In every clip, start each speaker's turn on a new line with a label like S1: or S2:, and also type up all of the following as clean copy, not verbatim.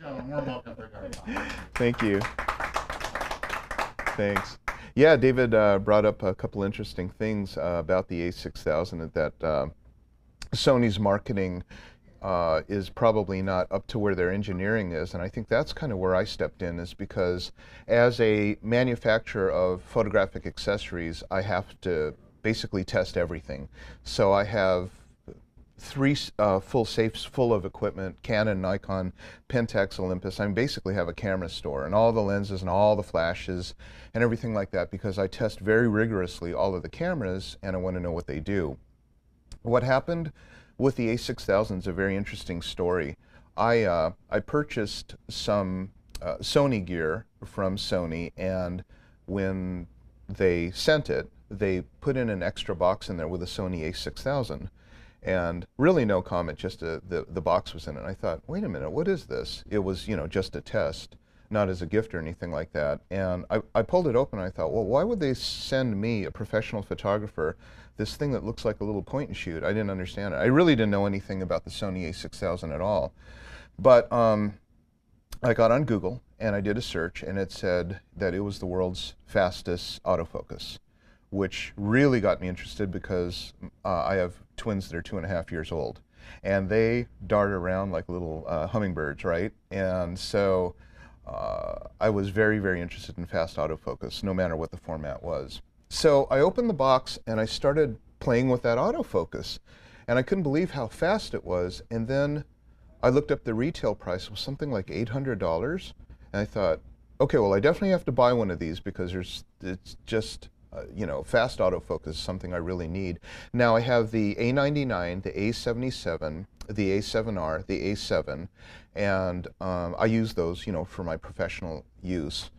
S1: Warm welcome for Garth.
S2: Thank you. Thanks. Yeah, David brought up a couple interesting things about the a6000 that Sony's marketing is probably not up to where their engineering is, and I think that's kind of where I stepped in, is because as a manufacturer of photographic accessories, I have to basically test everything. So I have three full safes full of equipment: Canon, Nikon, Pentax, Olympus. I basically have a camera store, and all the lenses and all the flashes and everything like that, because I test very rigorously all of the cameras and I want to know what they do. What happened with the a6000 is a very interesting story. I purchased some Sony gear from Sony, and when they sent it, they put in an extra box in there with a Sony a6000. And really no comment, just the box was in it. I thought, wait a minute, what is this? It was, you know, just a test, not as a gift or anything like that. And I pulled it open and I thought, well, why would they send me, a professional photographer, this thing that looks like a little point and shoot? I didn't understand it. I really didn't know anything about the Sony a6000 at all. But I got on Google and I did a search, and it said that it was the world's fastest autofocus, which really got me interested because I have twins that are 2.5 years old, and they dart around like little hummingbirds, right? And so I was very, very interested in fast autofocus, no matter what the format was. So I opened the box and I started playing with that autofocus, and I couldn't believe how fast it was. And then I looked up the retail price. It was something like $800, and I thought, okay, well, I definitely have to buy one of these because it's just you know, fast autofocus is something I really need. Now I have the A99, the A77, the A7R, the A7, and I use those, you know, for my professional use.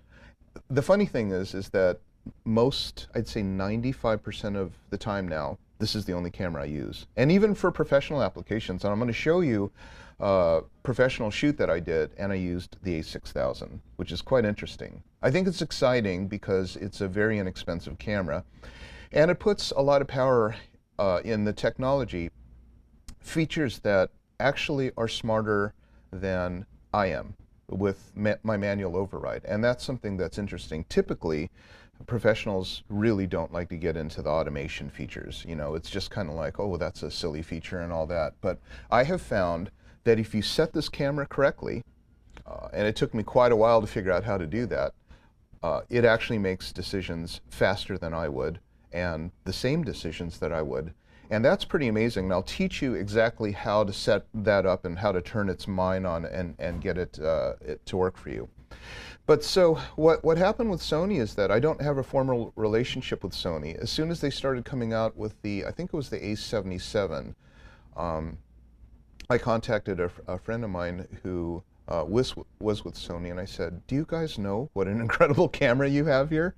S2: The funny thing is that most, I'd say 95% of the time now, this is the only camera I use. And even for professional applications, and I'm going to show you a professional shoot that I did, and I used the a6000, which is quite interesting. I think it's exciting because it's a very inexpensive camera, and it puts a lot of power in the technology, features that actually are smarter than I am with my manual override. And that's something that's interesting. Typically, professionals really don't like to get into the automation features. You know, it's just kind of like, oh, that's a silly feature and all that. But I have found that if you set this camera correctly, and it took me quite a while to figure out how to do that, it actually makes decisions faster than I would, and the same decisions that I would. And that's pretty amazing. And I'll teach you exactly how to set that up and how to turn its mind on and get it to work for you. But so what happened with Sony is that I don't have a formal relationship with Sony. As soon as they started coming out with the, I think it was the A77, I contacted a friend of mine who was with Sony, and I said, do you guys know what an incredible camera you have here?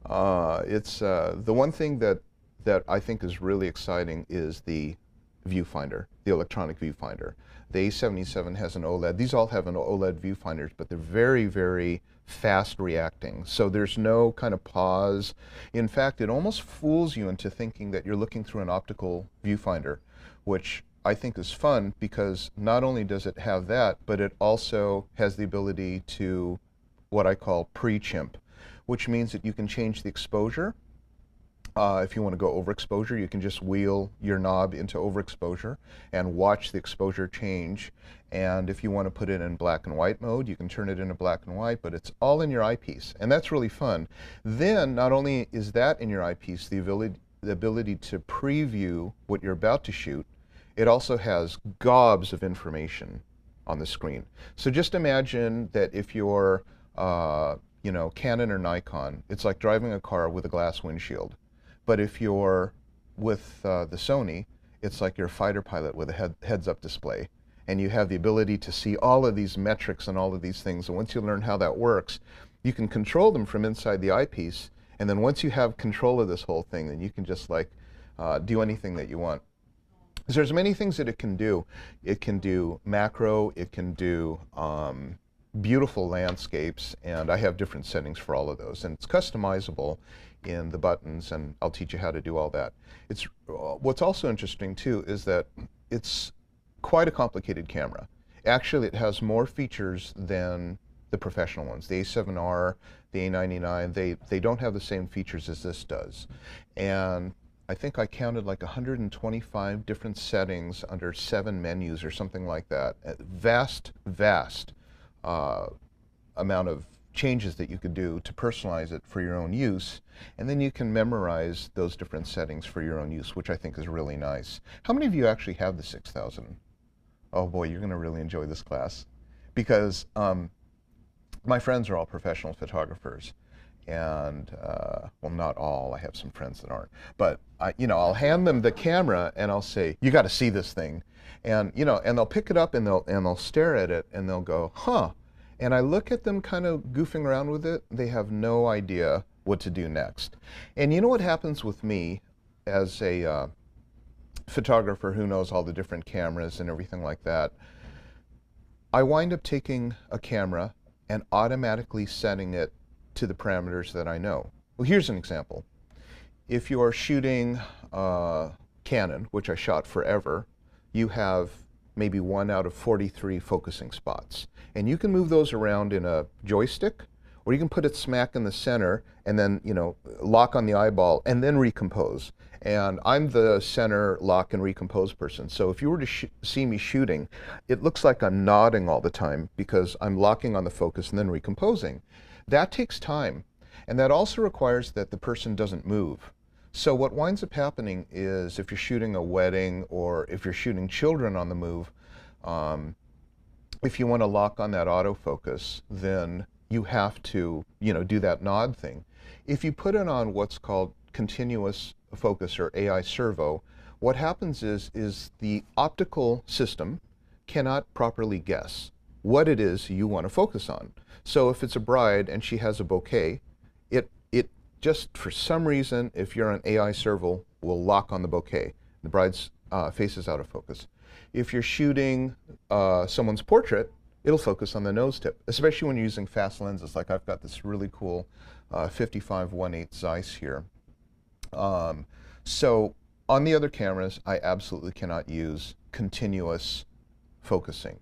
S2: It's the one thing that I think is really exciting is the viewfinder, the electronic viewfinder. The A77 has an OLED. These all have an OLED viewfinders, but they're very, very fast reacting. So there's no kind of pause. In fact, it almost fools you into thinking that you're looking through an optical viewfinder, which I think is fun because not only does it have that, but it also has the ability to what I call pre-chimp, which means that you can change the exposure. If you want to go overexposure, you can just wheel your knob into overexposure and watch the exposure change. And if you want to put it in black and white mode, you can turn it into black and white, but it's all in your eyepiece, and that's really fun. Then, not only is that in your eyepiece, the ability to preview what you're about to shoot, it also has gobs of information on the screen. So just imagine that if you're, you know, Canon or Nikon, it's like driving a car with a glass windshield. But if you're with the Sony, it's like you're a fighter pilot with a heads-up display. And you have the ability to see all of these metrics and all of these things. And once you learn how that works, you can control them from inside the eyepiece. And then once you have control of this whole thing, then you can just like do anything that you want. So there's many things that it can do. It can do macro, it can do beautiful landscapes, and I have different settings for all of those. And it's customizable in the buttons, and I'll teach you how to do all that. What's also interesting too is that it's quite a complicated camera. Actually, it has more features than the professional ones. The A7R, the A99, they don't have the same features as this does. And I think I counted like 125 different settings under 7 menus or something like that. A vast amount of changes that you could do to personalize it for your own use, and then you can memorize those different settings for your own use, which I think is really nice. How many of you actually have the 6000? Oh boy, you're going to really enjoy this class, because my friends are all professional photographers, and well, not all. I have some friends that aren't, but I'll hand them the camera and I'll say, "You got to see this thing," and and they'll pick it up and they'll stare at it and they'll go, "Huh." And I look at them kind of goofing around with it. They have no idea what to do next. And you know what happens with me as a photographer who knows all the different cameras and everything like that? I wind up taking a camera and automatically setting it to the parameters that I know. Well, here's an example. If you're shooting Canon, which I shot forever, you have maybe 1 out of 43 focusing spots. And you can move those around in a joystick, or you can put it smack in the center and then, lock on the eyeball and then recompose. And I'm the center lock and recompose person. So if you were to see me shooting, it looks like I'm nodding all the time because I'm locking on the focus and then recomposing. That takes time. And that also requires that the person doesn't move. So what winds up happening is if you're shooting a wedding or if you're shooting children on the move, if you want to lock on that autofocus, then you have to, do that nod thing. If you put it on what's called continuous focus or AI servo, what happens is the optical system cannot properly guess what it is you want to focus on. So if it's a bride and she has a bouquet, it just for some reason, if you're on AI servo, will lock on the bouquet. The bride's face is out of focus. If you're shooting someone's portrait, it'll focus on the nose tip, especially when you're using fast lenses. Like I've got this really cool 55-1/8 Zeiss here. So on the other cameras, I absolutely cannot use continuous focusing.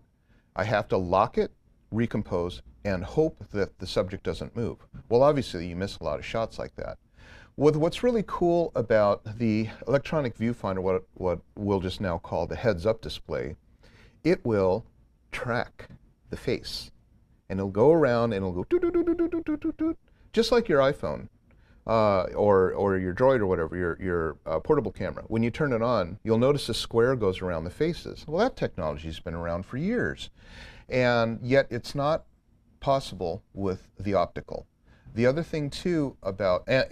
S2: I have to lock it, recompose, and hope that the subject doesn't move. Well, obviously, you miss a lot of shots like that. What's really cool about the electronic viewfinder, what we'll just now call the heads-up display, it will track the face. And it'll go around and it'll go doot, just like your iPhone or your Droid or whatever, your portable camera. When you turn it on, you'll notice a square goes around the faces. Well, that technology's been around for years. And yet it's not possible with the optical. The other thing too about, and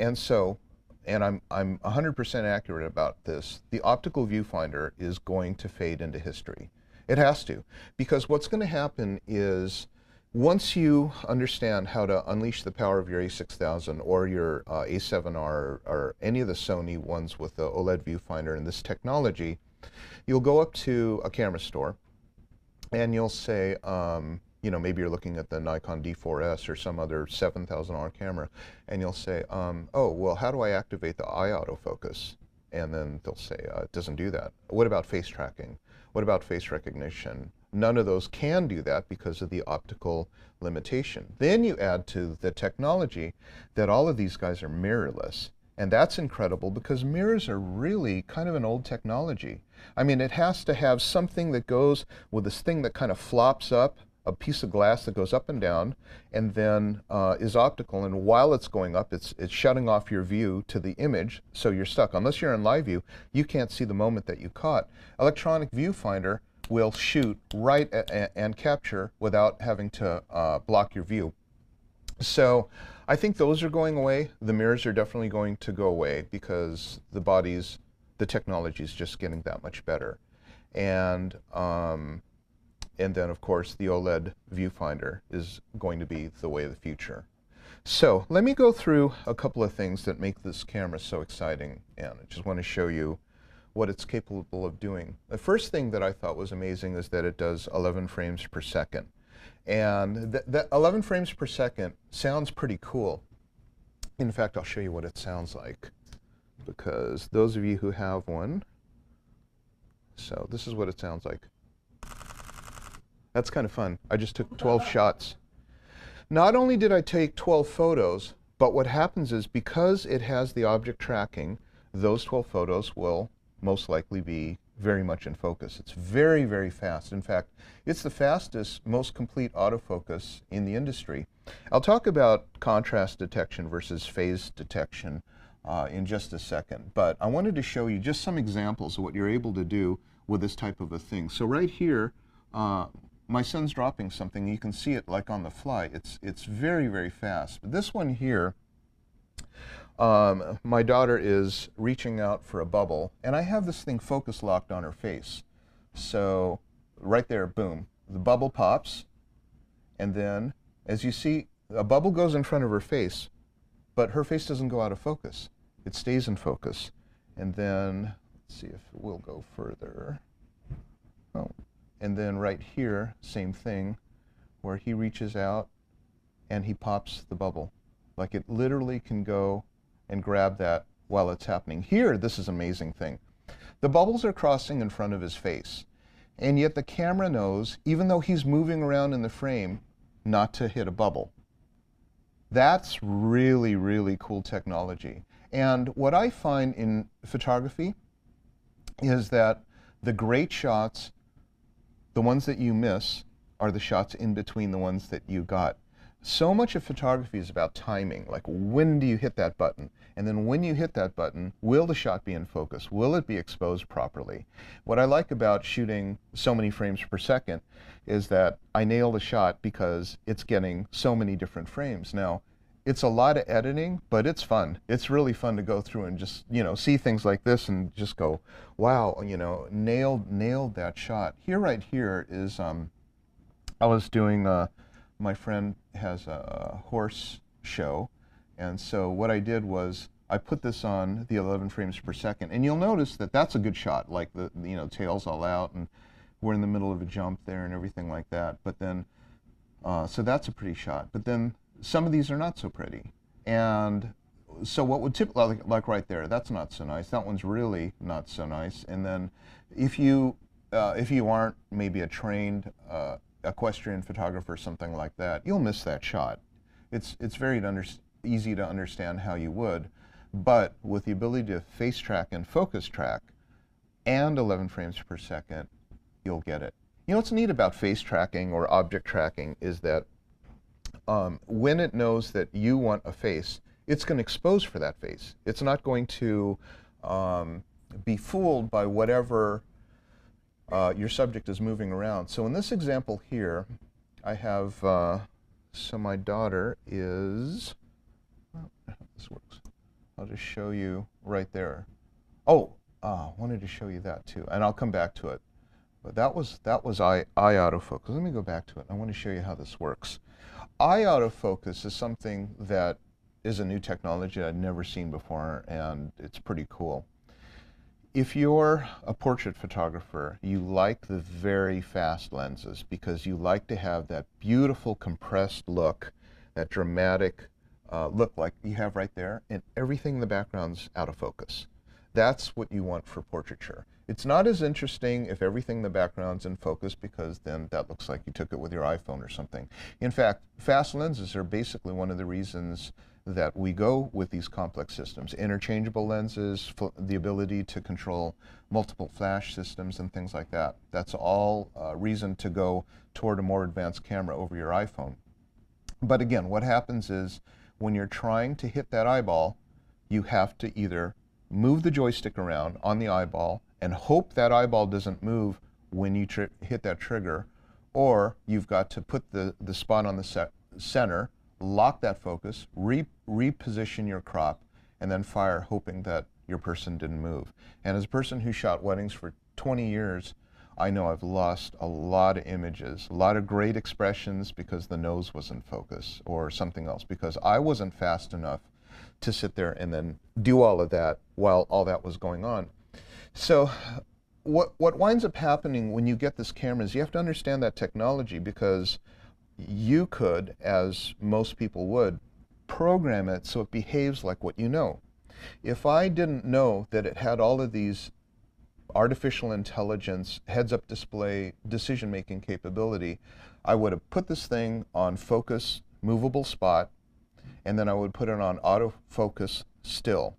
S2: I'm 100% accurate about this, the optical viewfinder is going to fade into history. It has to, because what's going to happen is once you understand how to unleash the power of your a6000 or your A7R or any of the Sony ones with the OLED viewfinder and this technology, you'll go up to a camera store and you'll say, maybe you're looking at the Nikon D4S or some other $7,000 camera, and you'll say, oh, well, how do I activate the eye autofocus? And then they'll say, it doesn't do that. What about face tracking? What about face recognition? None of those can do that because of the optical limitation. Then you add to the technology that all of these guys are mirrorless. And that's incredible because mirrors are really kind of an old technology. I mean, it has to have something that goes with this thing that kind of flops up, a piece of glass that goes up and down, and then is optical. And while it's going up, it's shutting off your view to the image, so you're stuck. Unless you're in live view, you can't see the moment that you caught. Electronic viewfinder will shoot right and capture without having to block your view. So I think those are going away. The mirrors are definitely going to go away because the technology is just getting that much better. And then, of course, the OLED viewfinder is going to be the way of the future. So let me go through a couple of things that make this camera so exciting, and I just want to show you what it's capable of doing. The first thing that I thought was amazing is that it does 11 frames per second. And that 11 frames per second sounds pretty cool. In fact, I'll show you what it sounds like, because those of you who have one, so this is what it sounds like. That's kind of fun. I just took 12 shots. Not only did I take 12 photos, but what happens is because it has the object tracking, those 12 photos will most likely be very much in focus. It's very, very fast. In fact, it's the fastest, most complete autofocus in the industry. I'll talk about contrast detection versus phase detection in just a second, but I wanted to show you just some examples of what you're able to do with this type of a thing. So right here, my son's dropping something. You can see it like on the fly. It's very, very fast. But this one here, my daughter is reaching out for a bubble, and I have this thing focus locked on her face. So right there, boom, the bubble pops, and then as you see, a bubble goes in front of her face, but her face doesn't go out of focus. It stays in focus. And then, let's see if it will go further. Oh, and then right here, same thing, where he reaches out and he pops the bubble. Like it literally can go and grab that while it's happening. Here, this is an amazing thing. The bubbles are crossing in front of his face, and yet the camera knows, even though he's moving around in the frame, not to hit a bubble. That's really, really cool technology. And what I find in photography is that the great shots, the ones that you miss, are the shots in between the ones that you got. So much of photography is about timing, like when do you hit that button? And then when you hit that button, will the shot be in focus? Will it be exposed properly? What I like about shooting so many frames per second is that I nail the shot because it's getting so many different frames. Now, it's a lot of editing, but it's fun. It's really fun to go through and just, you know, see things like this and just go, wow, you know, nailed that shot. Here, right here is, I was doing, my friend has a horse show, and so what I did was I put this on the 11 frames per second, and you'll notice that that's a good shot, like the you know, tail's all out, and we're in the middle of a jump there and everything like that. But then, so that's a pretty shot. But then some of these are not so pretty, and so what would typically, like right there, that's not so nice. That one's really not so nice. And then if you aren't maybe a trained equestrian photographer or something like that, you'll miss that shot. It's very easy to understand how you would, but with the ability to face track and focus track and 11 frames per second, you'll get it. You know what's neat about face tracking or object tracking is that when it knows that you want a face, it's going to expose for that face. It's not going to be fooled by whatever your subject is moving around. So in this example here, I have, so my daughter is, how this works. I'll just show you right there. Oh, I wanted to show you that too, and I'll come back to it. But that was eye autofocus. Let me go back to it. I want to show you how this works. Eye autofocus is something that is a new technology I'd never seen before, and it's pretty cool. If you're a portrait photographer, you like the very fast lenses because you like to have that beautiful compressed look, that dramatic look like you have right there, and everything in the background's out of focus. That's what you want for portraiture. It's not as interesting if everything in the background's in focus because then that looks like you took it with your iPhone or something. In fact, fast lenses are basically one of the reasons that we go with these complex systems. Interchangeable lenses, the ability to control multiple flash systems and things like that. That's all reason to go toward a more advanced camera over your iPhone. But again, what happens is when you're trying to hit that eyeball, you have to either move the joystick around on the eyeball and hope that eyeball doesn't move when you hit that trigger, or you've got to put the spot on the center, lock that focus, reposition your crop, and then fire, hoping that your person didn't move. And as a person who shot weddings for 20 years, I know I've lost a lot of images, a lot of great expressions because the nose was in focus or something else, because I wasn't fast enough to sit there and then do all of that while all that was going on. So what winds up happening when you get this camera is you have to understand that technology, because you could, as most people would, program it so it behaves like what you know. If I didn't know that it had all of these artificial intelligence, heads-up display, decision-making capability, I would have put this thing on focus, movable spot, and then I would put it on autofocus still.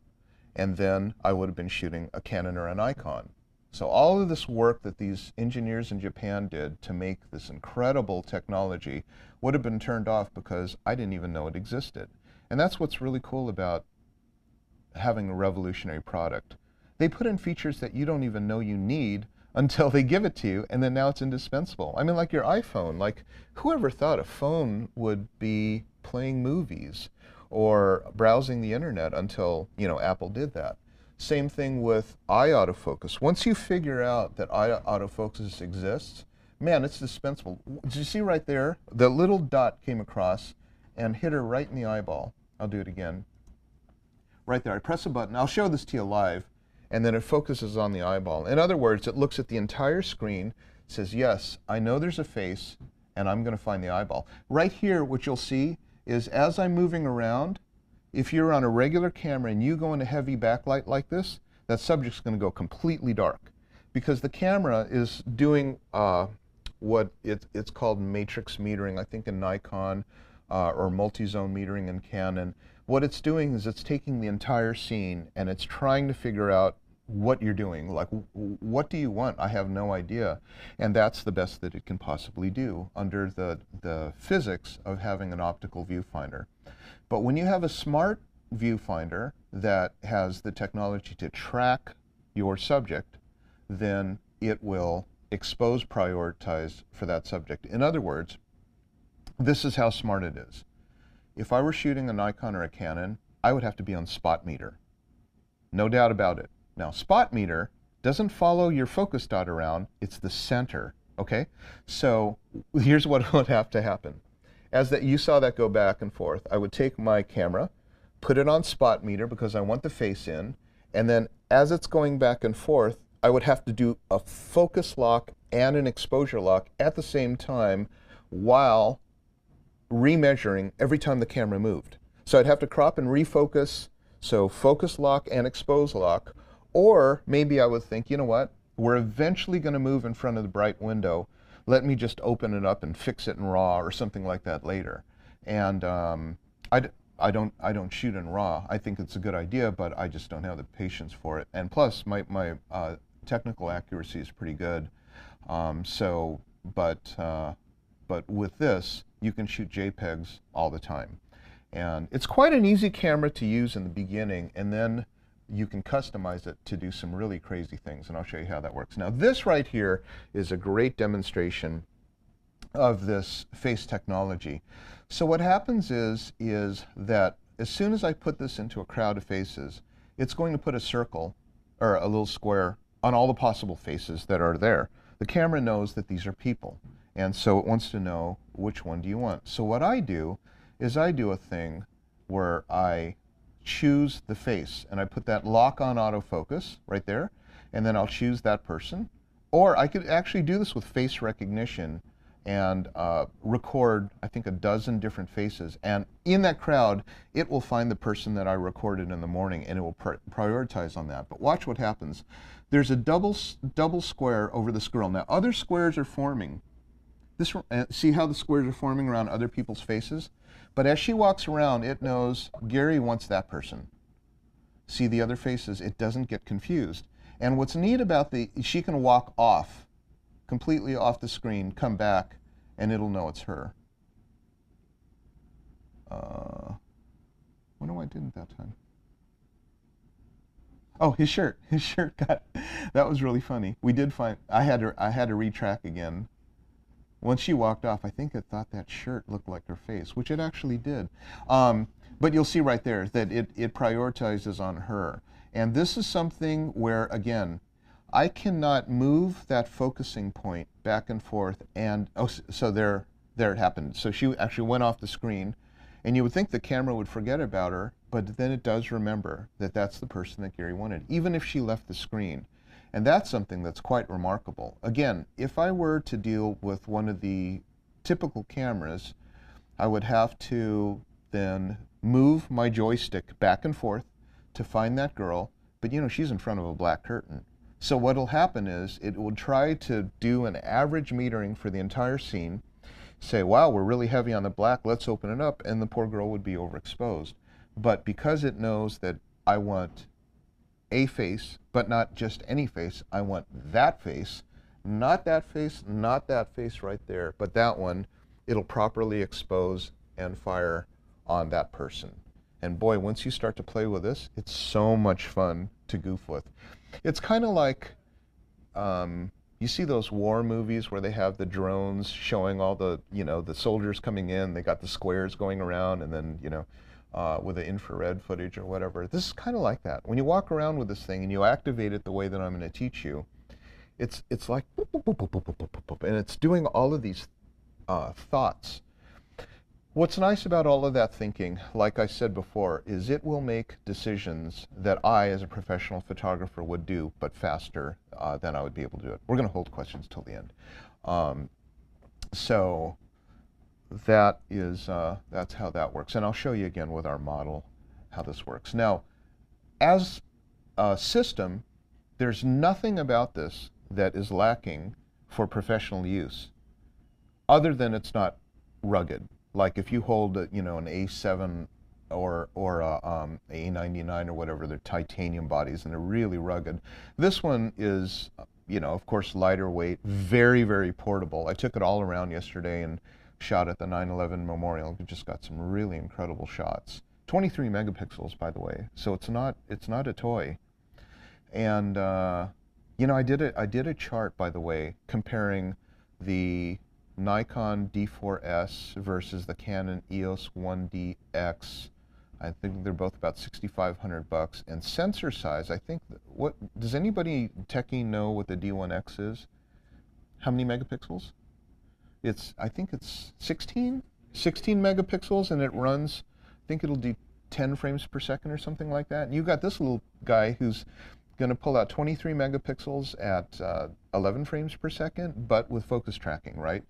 S2: And then I would have been shooting a Canon or a Nikon. So all of this work that these engineers in Japan did to make this incredible technology would have been turned off because I didn't even know it existed. And that's what's really cool about having a revolutionary product. They put in features that you don't even know you need until they give it to you, and then now it's indispensable. I mean, like your iPhone. Like, whoever thought a phone would be playing movies or browsing the internet until, you know, Apple did that. Same thing with eye autofocus. Once you figure out that eye autofocus exists, man, it's dispensable. Did you see right there? The little dot came across and hit her right in the eyeball. I'll do it again. Right there, I press a button. I'll show this to you live, and then it focuses on the eyeball. In other words, it looks at the entire screen, says, yes, I know there's a face, and I'm going to find the eyeball. Right here, what you'll see is as I'm moving around, if you're on a regular camera and you go into heavy backlight like this, that subject's going to go completely dark because the camera is doing what it's called matrix metering, I think in Nikon, or multi-zone metering in Canon. What it's doing is it's taking the entire scene and it's trying to figure out what you're doing. Like, what do you want? I have no idea. And that's the best that it can possibly do under the physics of having an optical viewfinder. But when you have a smart viewfinder that has the technology to track your subject, then it will expose, prioritize for that subject. In other words, this is how smart it is. If I were shooting a Nikon or a Canon, I would have to be on spot meter. No doubt about it. Now, spot meter doesn't follow your focus dot around, it's the center, okay? So here's what would have to happen. As that you saw that go back and forth, I would take my camera, put it on spot meter because I want the face in, and then as it's going back and forth, I would have to do a focus lock and an exposure lock at the same time while remeasuring every time the camera moved. So I'd have to crop and refocus, so focus lock and expose lock, or maybe I would think, you know what, we're eventually going to move in front of the bright window. Let me just open it up and fix it in RAW or something like that later. And I don't shoot in RAW. I think it's a good idea, but I just don't have the patience for it. And plus, my technical accuracy is pretty good. But with this, you can shoot JPEGs all the time. And it's quite an easy camera to use in the beginning, and then you can customize it to do some really crazy things, and I'll show you how that works. Now, this right here is a great demonstration of this face technology. So what happens is that as soon as I put this into a crowd of faces, it's going to put a circle, or a little square, on all the possible faces that are there. The camera knows that these are people, and so it wants to know which one do you want. So what I do is I do a thing where I choose the face, and I put that lock on autofocus right there, and then I'll choose that person. Or I could actually do this with face recognition and record, I think, 12 different faces, and in that crowd it will find the person that I recorded in the morning, and it will prioritize on that. But watch what happens. There's a double square over this girl. Now other squares are forming. See how the squares are forming around other people's faces? But as she walks around, it knows Gary wants that person. See the other faces? It doesn't get confused. And what's neat about she can walk off, completely off the screen, come back, and it'll know it's her. Wonder why I didn't that time. Oh, his shirt got, that was really funny. We did find, I had to retrack again. Once she walked off, I think it thought that shirt looked like her face, which it actually did. But you'll see right there that it prioritizes on her. And this is something where, again, I cannot move that focusing point back and forth. And, oh, so there it happened. So she actually went off the screen. And you would think the camera would forget about her, but then it does remember that that's the person that Gary wanted, even if she left the screen. And that's something that's quite remarkable. Again, if I were to deal with one of the typical cameras, I would have to then move my joystick back and forth to find that girl. But you know, she's in front of a black curtain. So what'll happen is it will try to do an average metering for the entire scene, say, wow, we're really heavy on the black, let's open it up, and the poor girl would be overexposed. But because it knows that I want a face, but not just any face, I want that face, not that face, not that face right there, but that one, it'll properly expose and fire on that person. And boy, once you start to play with this, it's so much fun to goof with. It's kind of like, you see those war movies where they have the drones showing all the, the soldiers coming in, they got the squares going around, and then, with the infrared footage or whatever. This is kind of like that. When you walk around with this thing and you activate it the way that I'm going to teach you, it's like, boop, boop, boop, boop, boop, boop, boop, boop, and it's doing all of these thoughts. What's nice about all of that thinking, like I said before, is it will make decisions that I, as a professional photographer, would do, but faster than I would be able to do it. We're going to hold questions till the end. So that is, that's how that works. And I'll show you again with our model how this works. Now, as a system, there's nothing about this that is lacking for professional use, other than it's not rugged. Like if you hold, an A7 or a A99 or whatever, they're titanium bodies and they're really rugged. This one is, of course, lighter weight, very, very portable. I took it all around yesterday and shot at the 9/11 memorial. We just got some really incredible shots. 23 megapixels, by the way, so it's not a toy. And I did a chart, by the way, comparing the Nikon D4S versus the Canon EOS 1DX. I think they're both about $6,500. And sensor size, I think, what does anybody techie know what the D1X is? How many megapixels? I think it's 16 megapixels, and it runs, I think it'll do 10 frames per second or something like that. And you got this little guy who's going to pull out 23 megapixels at 11 frames per second, but with focus tracking, right?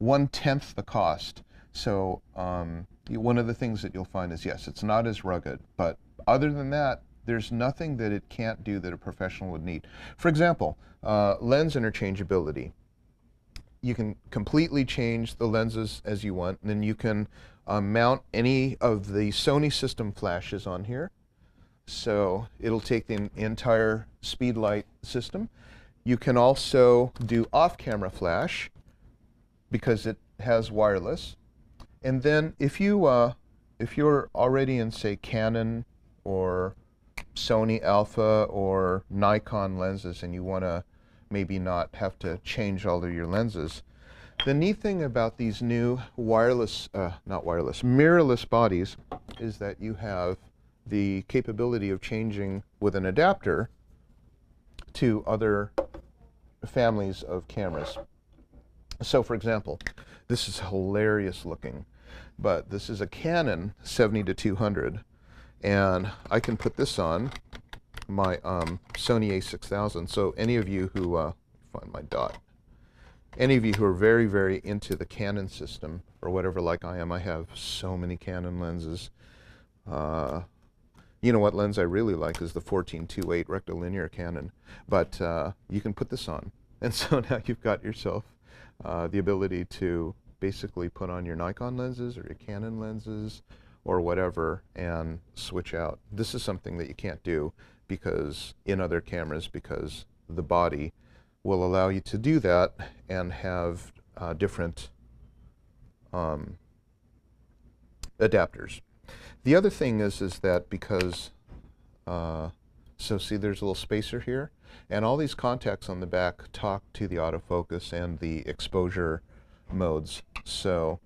S2: 1/10 the cost. So one of the things that you'll find is, yes, it's not as rugged, but other than that, there's nothing that it can't do that a professional would need. For example, lens interchangeability. You can completely change the lenses as you want, and then you can mount any of the Sony system flashes on here. So it'll take the entire speedlight system. You can also do off-camera flash because it has wireless. And then if you're already in, say, Canon or Sony Alpha or Nikon lenses, and you want to maybe not have to change all of your lenses, the neat thing about these new mirrorless bodies is that you have the capability of changing with an adapter to other families of cameras. So for example, this is hilarious looking, but this is a Canon 70-200, and I can put this on my Sony a6000. So any of you who, find my dot, any of you who are very, very into the Canon system or whatever, like I am, I have so many Canon lenses. You know what lens I really like is the 14-2.8 rectilinear Canon, but you can put this on. And so now you've got yourself the ability to basically put on your Nikon lenses or your Canon lenses or whatever and switch out. This is something that you can't do because in other cameras, because the body will allow you to do that and have different adapters. The other thing is that because, so see there's a little spacer here, and all these contacts on the back talk to the autofocus and the exposure modes. So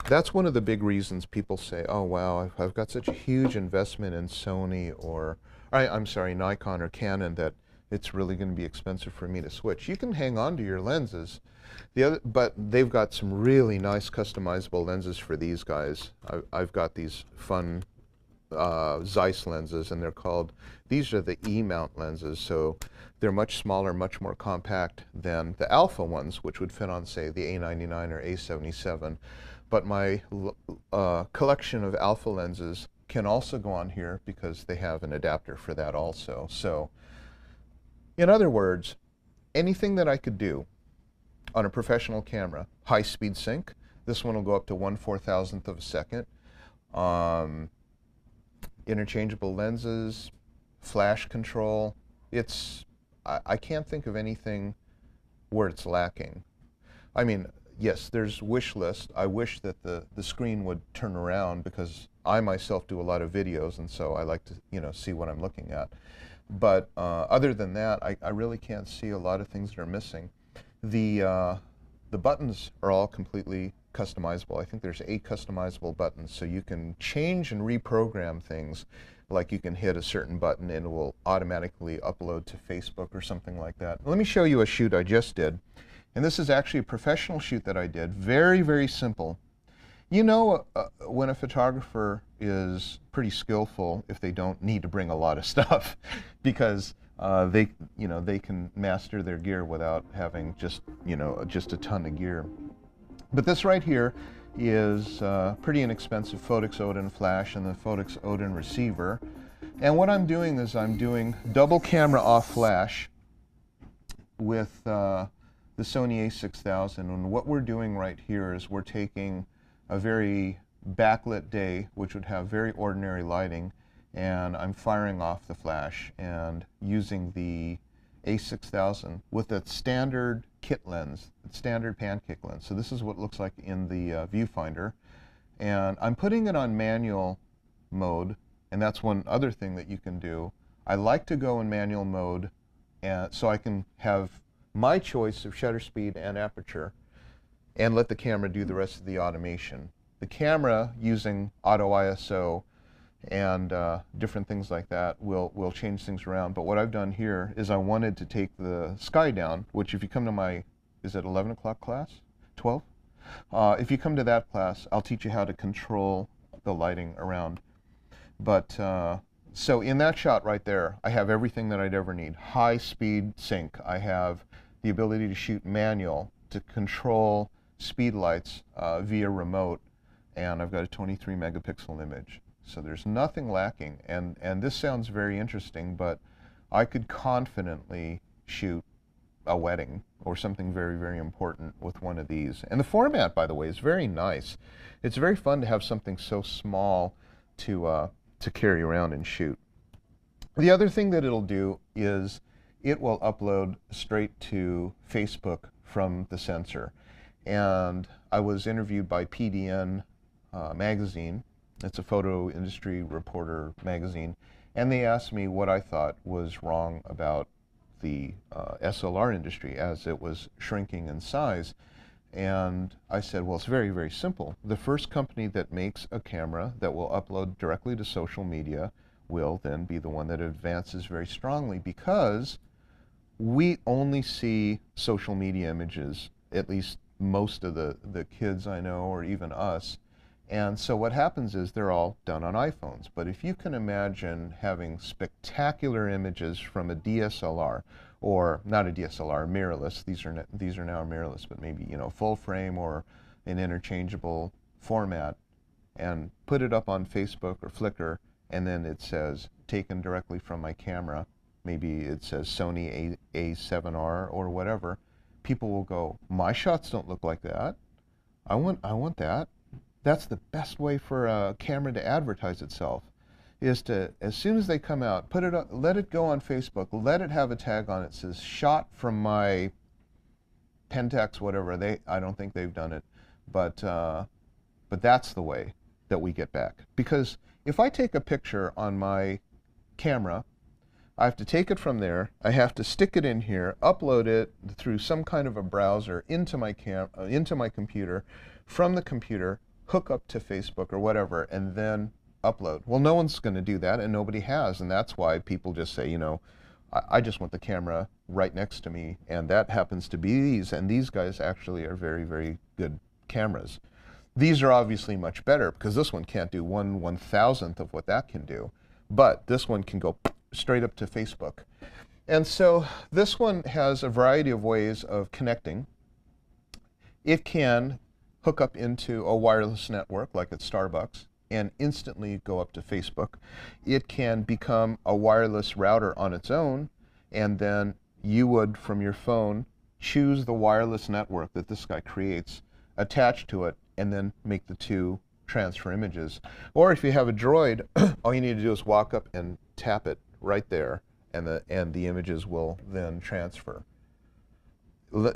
S2: that's one of the big reasons people say, oh wow, I've got such a huge investment in Sony or, I'm sorry, Nikon or Canon that it's really going to be expensive for me to switch. You can hang on to your lenses. But they've got some really nice customizable lenses for these guys. I've got these fun Zeiss lenses, and these are the E-mount lenses, so they're much smaller, much more compact than the Alpha ones, which would fit on, say, the A99 or A77. But my collection of Alpha lenses can also go on here because they have an adapter for that also. So In other words, anything that I could do on a professional camera, high-speed sync, this one will go up to 1/4000th of a second. Interchangeable lenses, flash control. I can't think of anything where it's lacking. I mean, yes, there's wish list. I wish that the screen would turn around because I myself do a lot of videos, and so I like to, you know, see what I'm looking at. But other than that, I really can't see a lot of things that are missing. The buttons are all completely customizable. I think there's 8 customizable buttons, so you can change and reprogram things. Like you can hit a certain button and it will automatically upload to Facebook or something like that. Let me show you a shoot I just did. And this is actually a professional shoot that I did. Very, very simple. You know, when a photographer is pretty skillful, if they don't need to bring a lot of stuff, because they can master their gear without having just a ton of gear. But this right here is pretty inexpensive Photox Odin flash and the Photox Odin receiver. And what I'm doing is I'm doing double camera off flash with the Sony a6000. And what we're doing right here is we're taking a very backlit day, which would have very ordinary lighting, and I'm firing off the flash and using the a6000 with a standard kit lens, standard pancake lens. So this is what it looks like in the viewfinder. And I'm putting it on manual mode, and that's one other thing that you can do. I like to go in manual mode so I can have my choice of shutter speed and aperture and let the camera do the rest of the automation. The camera, using auto ISO and different things like that, will change things around. But what I've done here is I wanted to take the sky down, which if you come to my, is it 11 o'clock class? 12? If you come to that class, I'll teach you how to control the lighting around. But so in that shot right there, I have everything that I'd ever need. High speed sync. I have the ability to shoot manual, to control speed lights via remote, and I've got a 23 megapixel image. So there's nothing lacking, and this sounds very interesting, but I could confidently shoot a wedding or something very, very important with one of these. And the format, by the way, is very nice. It's very fun to have something so small to carry around and shoot. The other thing that it'll do is it will upload straight to Facebook from the sensor. And I was interviewed by PDN magazine. It's a photo industry reporter magazine, and they asked me what I thought was wrong about the SLR industry as it was shrinking in size. And I said, well, it's very, very simple. The first company that makes a camera that will upload directly to social media will then be the one that advances very strongly, because we only see social media images, at least most of the kids I know, or even us. And so what happens is they're all done on iPhones. But if you can imagine having spectacular images from a DSLR, or not a DSLR, mirrorless, these are now mirrorless, but maybe, you know, full frame or an interchangeable format, and put it up on Facebook or Flickr, and then it says taken directly from my camera, maybe it says Sony A7R or whatever, people will go, my shots don't look like that. I want that. That's the best way for a camera to advertise itself, is to, as soon as they come out, put it up, let it go on Facebook, let it have a tag on it that says shot from my Pentax, whatever. I don't think they've done it, but that's the way that we get back. Because if I take a picture on my camera, I have to take it from there, I have to stick it in here, upload it through some kind of a browser into my computer, from the computer, hook up to Facebook or whatever, and then upload. Well, no one's going to do that, and nobody has, and that's why people just say, you know, I just want the camera right next to me, and that happens to be these, and these guys actually are very, very good cameras. These are obviously much better, because this one can't do 1/1000th of what that can do, but this one can go straight up to Facebook. And so this one has a variety of ways of connecting. It can hook up into a wireless network like at Starbucks and instantly go up to Facebook. It can become a wireless router on its own and then you would, from your phone, choose the wireless network that this guy creates, attach to it, and then make the two transfer images. Or if you have a Droid, all you need to do is walk up and tap it right there, and the images will then transfer.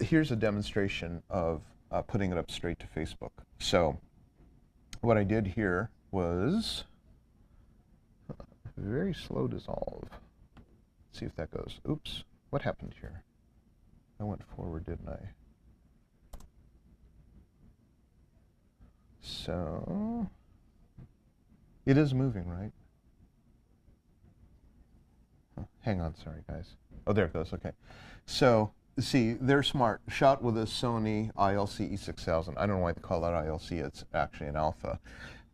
S2: Here's a demonstration of putting it up straight to Facebook. So what I did here was very slow dissolve. Let's see if that goes. Oops, what happened here? I went forward, didn't I? So it is moving, right? Oh, hang on, sorry guys. Oh, there it goes, okay. So see, they're smart. Shot with a Sony ILC a6000. I don't know why they call that ILC, it's actually an alpha.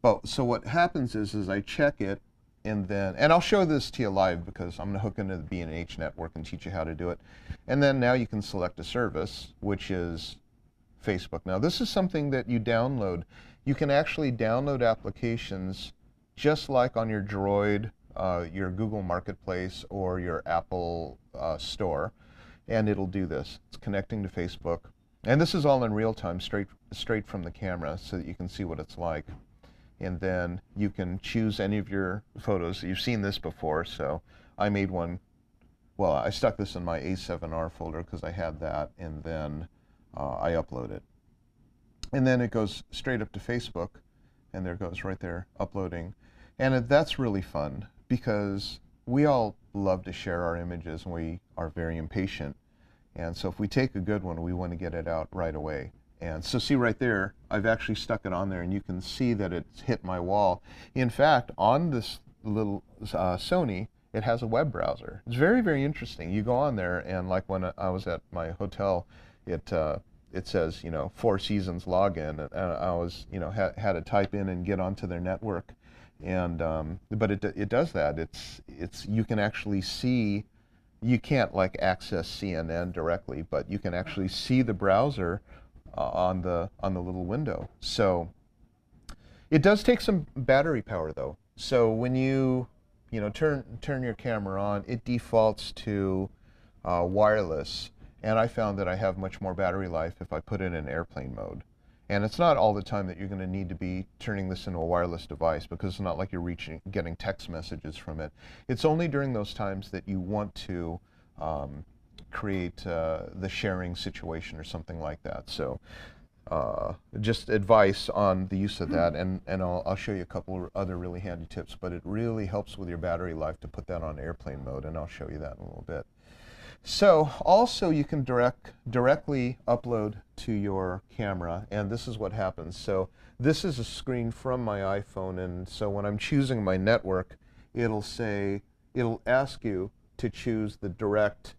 S2: But so what happens is I check it, and I'll show this to you live because I'm going to hook into the B&H network and teach you how to do it. And then now you can select a service, which is Facebook. Now this is something that you download. You can actually download applications just like on your Droid, your Google Marketplace, or your Apple store, and it'll do this. It's connecting to Facebook. And this is all in real time, straight from the camera, so that you can see what it's like. And then you can choose any of your photos. You've seen this before, so I made one. Well, I stuck this in my A7R folder because I had that, and then I upload it. And then it goes straight up to Facebook, and there it goes right there, uploading. And that's really fun because we all love to share our images, and we are very impatient. And so if we take a good one, we want to get it out right away. And so see right there, I've actually stuck it on there, and you can see that it's hit my wall. In fact, on this little Sony, it has a web browser. It's very, very interesting. You go on there, and like when I was at my hotel, it says, you know, 4 Seasons login, and I was, you know, had to type in and get onto their network. And but it does that. It's you can actually see. You can't like access CNN directly, but you can actually see the browser on the little window. So it does take some battery power though. So when you know turn your camera on, it defaults to wireless, and I found that I have much more battery life if I put it in airplane mode. And it's not all the time that you're going to need to be turning this into a wireless device, because it's not like you're getting text messages from it. It's only during those times that you want to create the sharing situation or something like that. So just advice on the use of that, and I'll show you a couple other really handy tips, but it really helps with your battery life to put that on airplane mode, and I'll show you that in a little bit. So also you can directly upload to your camera, and this is what happens. So this is a screen from my iPhone, and so when I'm choosing my network, it'll ask you to choose the direct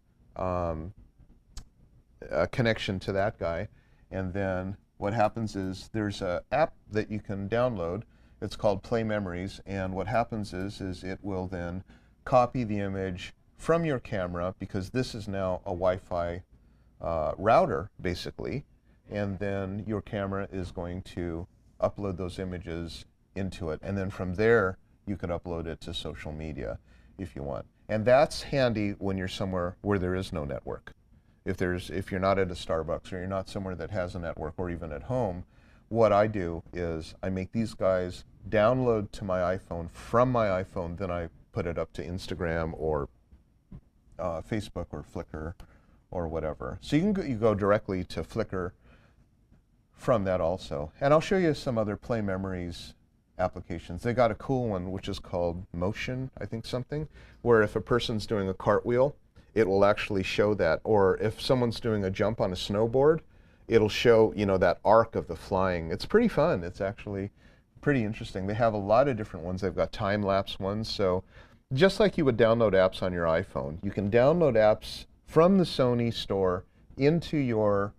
S2: connection to that guy. And then what happens is there's an app that you can download. It's called Play Memories, and what happens is it will then copy the image from your camera, because this is now a Wi-Fi router basically, and then your camera is going to upload those images into it, and then from there you can upload it to social media if you want. And that's handy when you're somewhere where there is no network. If you're not at a Starbucks, or you're not somewhere that has a network, or even at home, what I do is I make these guys download to my iPhone from my iPhone, then I put it up to Instagram or Facebook or Flickr or whatever. So you go directly to Flickr from that also. And I'll show you some other Play Memories applications. They got a cool one which is called Motion, I think something, where if a person's doing a cartwheel, it will actually show that. Or if someone's doing a jump on a snowboard, it'll show, you know, that arc of the flying. It's pretty fun. It's actually pretty interesting. They have a lot of different ones. They've got time-lapse ones. So just like you would download apps on your iPhone, you can download apps from the Sony store into your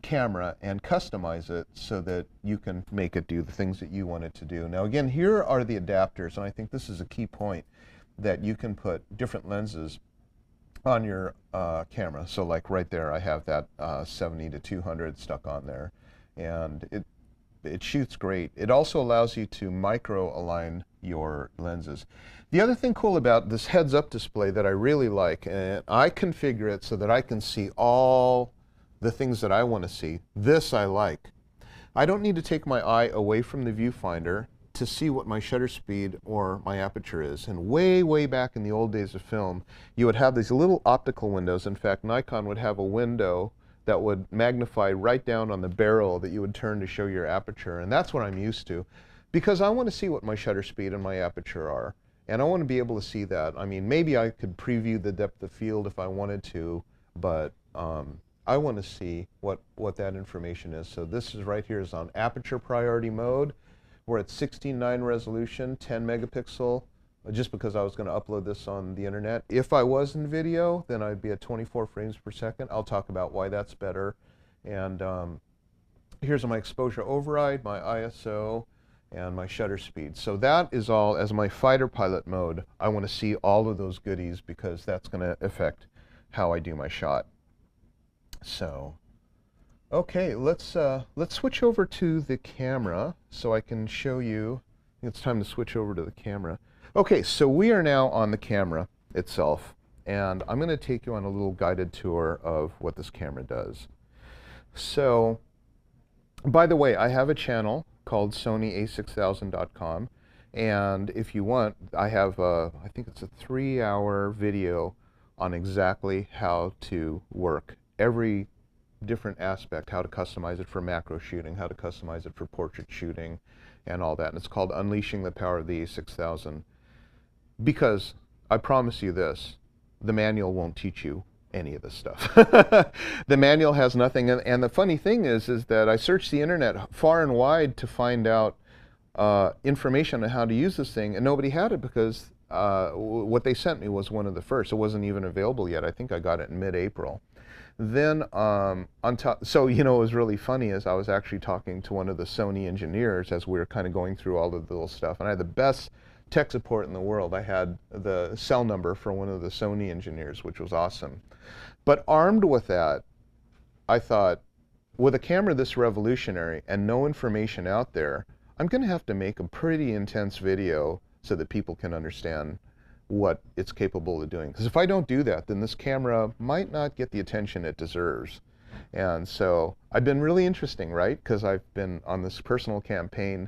S2: camera and customize it so that you can make it do the things that you want it to do. Now again, here are the adapters, and I think this is a key point, that you can put different lenses on your camera. So like right there, I have that 70 to 200 stuck on there, and it shoots great. It also allows you to micro align your lenses. The other thing cool about this heads-up display that I really like, and I configure it so that I can see all the things that I want to see. This I like. I don't need to take my eye away from the viewfinder to see what my shutter speed or my aperture is. And way, way back in the old days of film, you would have these little optical windows. In fact, Nikon would have a window that would magnify right down on the barrel that you would turn to show your aperture. And that's what I'm used to, because I want to see what my shutter speed and my aperture are. And I want to be able to see that. I mean, maybe I could preview the depth of field if I wanted to, but I want to see what that information is. So this is right here is on aperture priority mode. We're at 16:9 resolution, 10 megapixel, just because I was going to upload this on the internet. If I was in video, then I'd be at 24 frames per second. I'll talk about why that's better. And here's my exposure override, my ISO, and my shutter speed. So that is all as my fighter pilot mode. I want to see all of those goodies because that's going to affect how I do my shot. So, okay, let's switch over to the camera so I can show you. I think it's time to switch over to the camera. Okay, so we are now on the camera itself, and I'm going to take you on a little guided tour of what this camera does. So, by the way, I have a channel called Sony a6000.com, and if you want, I have I think it's a 3-hour video on exactly how to work every different aspect, how to customize it for macro shooting, how to customize it for portrait shooting, and all that. And it's called Unleashing the Power of the a6000. Because I promise you this, the manual won't teach you any of this stuff. The manual has nothing. And the funny thing is that I searched the internet far and wide to find out information on how to use this thing, and nobody had it because what they sent me was one of the first. It wasn't even available yet. I think I got it in mid-April. Then on top, so you know, what was really funny is I was actually talking to one of the Sony engineers as we were kind of going through all of the little stuff, and I had the best tech support in the world. I had the cell number for one of the Sony engineers, which was awesome. But armed with that, I thought, with a camera this revolutionary and no information out there, I'm going to have to make a pretty intense video so that people can understand what it's capable of doing. Because if I don't do that, then this camera might not get the attention it deserves. And so I've been really interesting, right? Because I've been on this personal campaign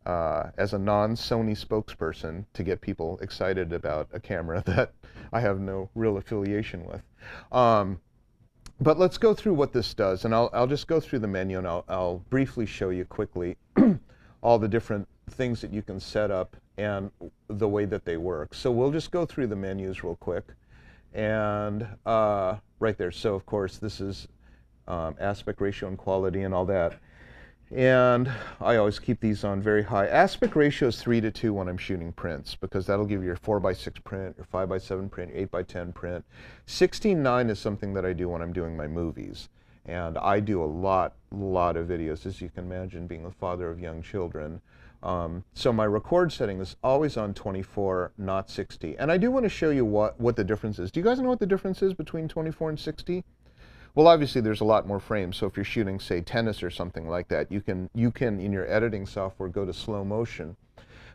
S2: as a non-Sony spokesperson to get people excited about a camera that I have no real affiliation with. But let's go through what this does, and I'll just go through the menu, and I'll briefly show you quickly all the different things that you can set up and the way that they work. So we'll just go through the menus real quick. And right there, so of course this is aspect ratio and quality and all that. And I always keep these on very high. Aspect ratio is 3:2 when I'm shooting prints, because that'll give you your 4:6 print, your 5:7 print, your 8:10 print. 16:9 is something that I do when I'm doing my movies. And I do a lot of videos, as you can imagine, being the father of young children. So my record setting is always on 24, not 60. And I do want to show you what the difference is. Do you guys know what the difference is between 24 and 60? Well, obviously there's a lot more frames. So if you're shooting, say, tennis or something like that, you can in your editing software go to slow motion.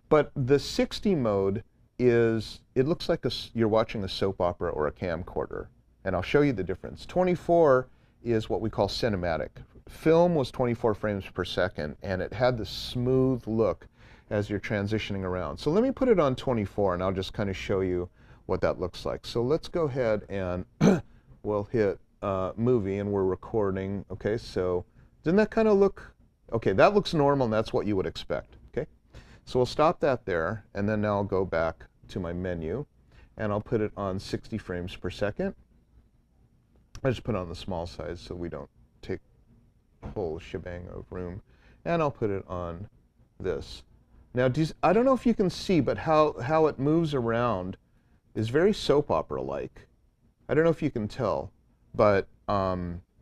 S2: But the 60 mode is, it looks like you're watching a soap opera or a camcorder. And I'll show you the difference. 24 is what we call cinematic. Film was 24 frames per second, and it had this smooth look as you're transitioning around. So let me put it on 24, and I'll just kind of show you what that looks like. So let's go ahead and we'll hit movie, and we're recording. Okay, so doesn't that kind of look, okay, that looks normal, and that's what you would expect. Okay, so we'll stop that there, and then now I'll go back to my menu, and I'll put it on 60 frames per second. I just put it on the small size so we don't take a whole shebang of room. And I'll put it on this. Now, I don't know if you can see, but how it moves around is very soap opera-like. I don't know if you can tell, but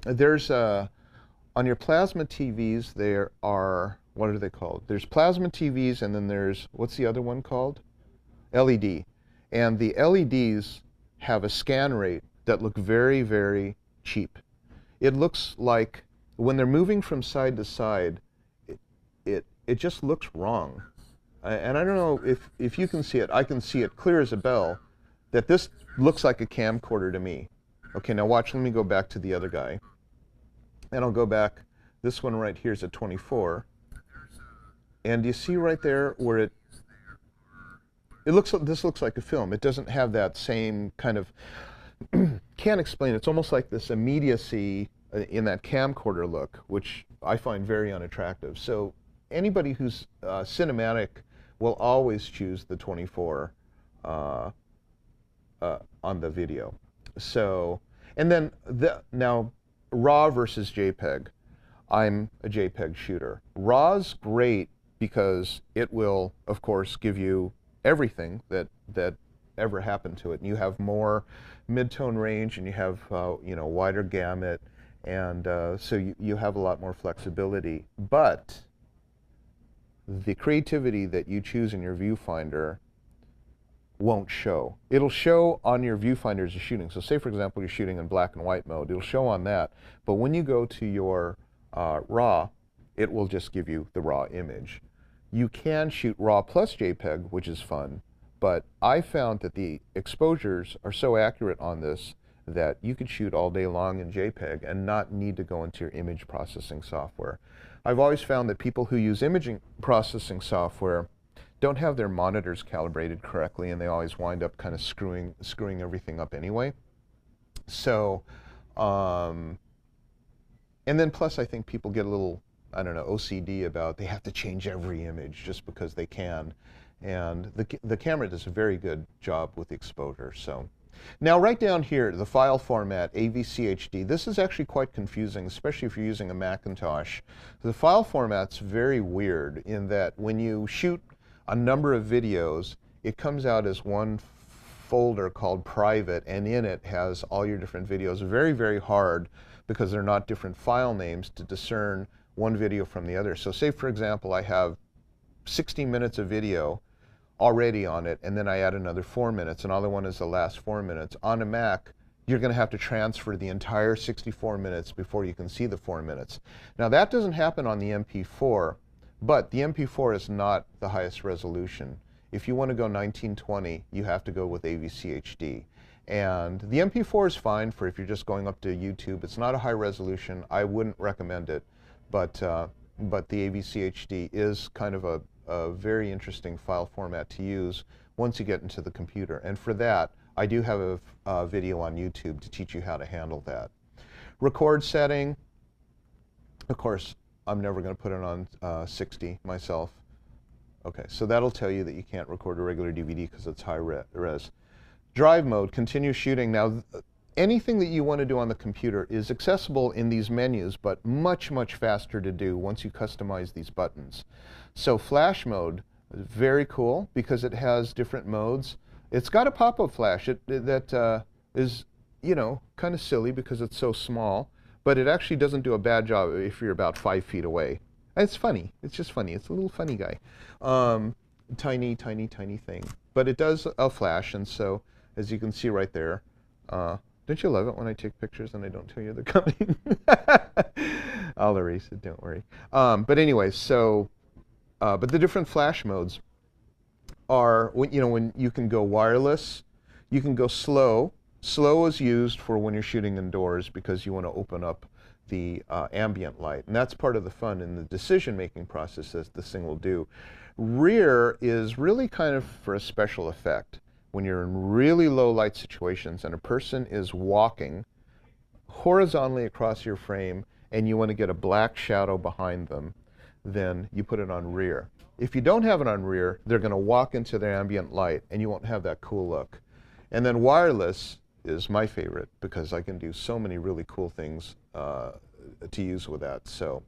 S2: there's on your plasma TVs, there are, what are they called? There's plasma TVs, and then there's, what's the other one called? LED. And the LEDs have a scan rate that look very, very cheap. It looks like when they're moving from side to side, it just looks wrong. And I don't know if you can see it. I can see it clear as a bell that this looks like a camcorder to me. Okay, now watch, let me go back to the other guy. And I'll go back, this one right here is a 24. And you see right there where it looks like, this looks like a film. It doesn't have that same kind of, can't explain, it's almost like this immediacy in that camcorder look, which I find very unattractive. So anybody who's cinematic will always choose the 24 on the video. So, and then now RAW versus JPEG. I'm a JPEG shooter. RAW's great because it will, of course, give you everything that ever happened to it. And you have more mid-tone range, and you have you know, wider gamut, and so you have a lot more flexibility. But the creativity that you choose in your viewfinder won't show. It'll show on your viewfinder as you're shooting. So say, for example, you're shooting in black and white mode. It'll show on that. But when you go to your RAW, it will just give you the raw image. You can shoot RAW plus JPEG, which is fun, but I found that the exposures are so accurate on this that you could shoot all day long in JPEG and not need to go into your image processing software. I've always found that people who use imaging processing software don't have their monitors calibrated correctly, and they always wind up kind of screwing everything up anyway. So, and then plus I think people get a little, I don't know, OCD about they have to change every image just because they can. And the camera does a very good job with the exposure. So now right down here, the file format, AVCHD, this is actually quite confusing, especially if you're using a Macintosh. The file format's very weird in that when you shoot a number of videos, it comes out as one folder called private, and in it has all your different videos. Very, very hard, because they're not different file names, to discern one video from the other. So say, for example, I have 60 minutes of video already on it, and then I add another 4 minutes, and all I want is the last 4 minutes. On a Mac, you're going to have to transfer the entire 64 minutes before you can see the 4 minutes. Now that doesn't happen on the MP4, but the MP4 is not the highest resolution. If you want to go 1920, you have to go with AVCHD. And the MP4 is fine for if you're just going up to YouTube. It's not a high resolution. I wouldn't recommend it, but the AVCHD is kind of a very interesting file format to use once you get into the computer. And for that, I do have a video on YouTube to teach you how to handle that. Record setting, of course, I'm never going to put it on 60 myself. Okay, so that'll tell you that you can't record a regular DVD because it's high res. Drive mode, continue shooting. Now, anything that you want to do on the computer is accessible in these menus, but much, much faster to do once you customize these buttons. So flash mode is very cool because it has different modes. It's got a pop-up flash that is, you know, kind of silly because it's so small, but it actually doesn't do a bad job if you're about 5 feet away. It's funny. It's just funny. It's a little funny guy. Tiny, tiny, tiny thing. But it does a flash, and so, as you can see right there, don't you love it when I take pictures and I don't tell you they're coming? I'll erase it, don't worry. But anyway, so, but the different flash modes are, when you can go wireless, you can go slow. Slow is used for when you're shooting indoors because you want to open up the ambient light. And that's part of the fun in the decision-making process that this thing will do. Rear is really kind of for a special effect. When you're in really low light situations and a person is walking horizontally across your frame and you want to get a black shadow behind them, then you put it on rear. If you don't have it on rear, they're going to walk into the ambient light and you won't have that cool look. And then wireless is my favorite because I can do so many really cool things to use with that. So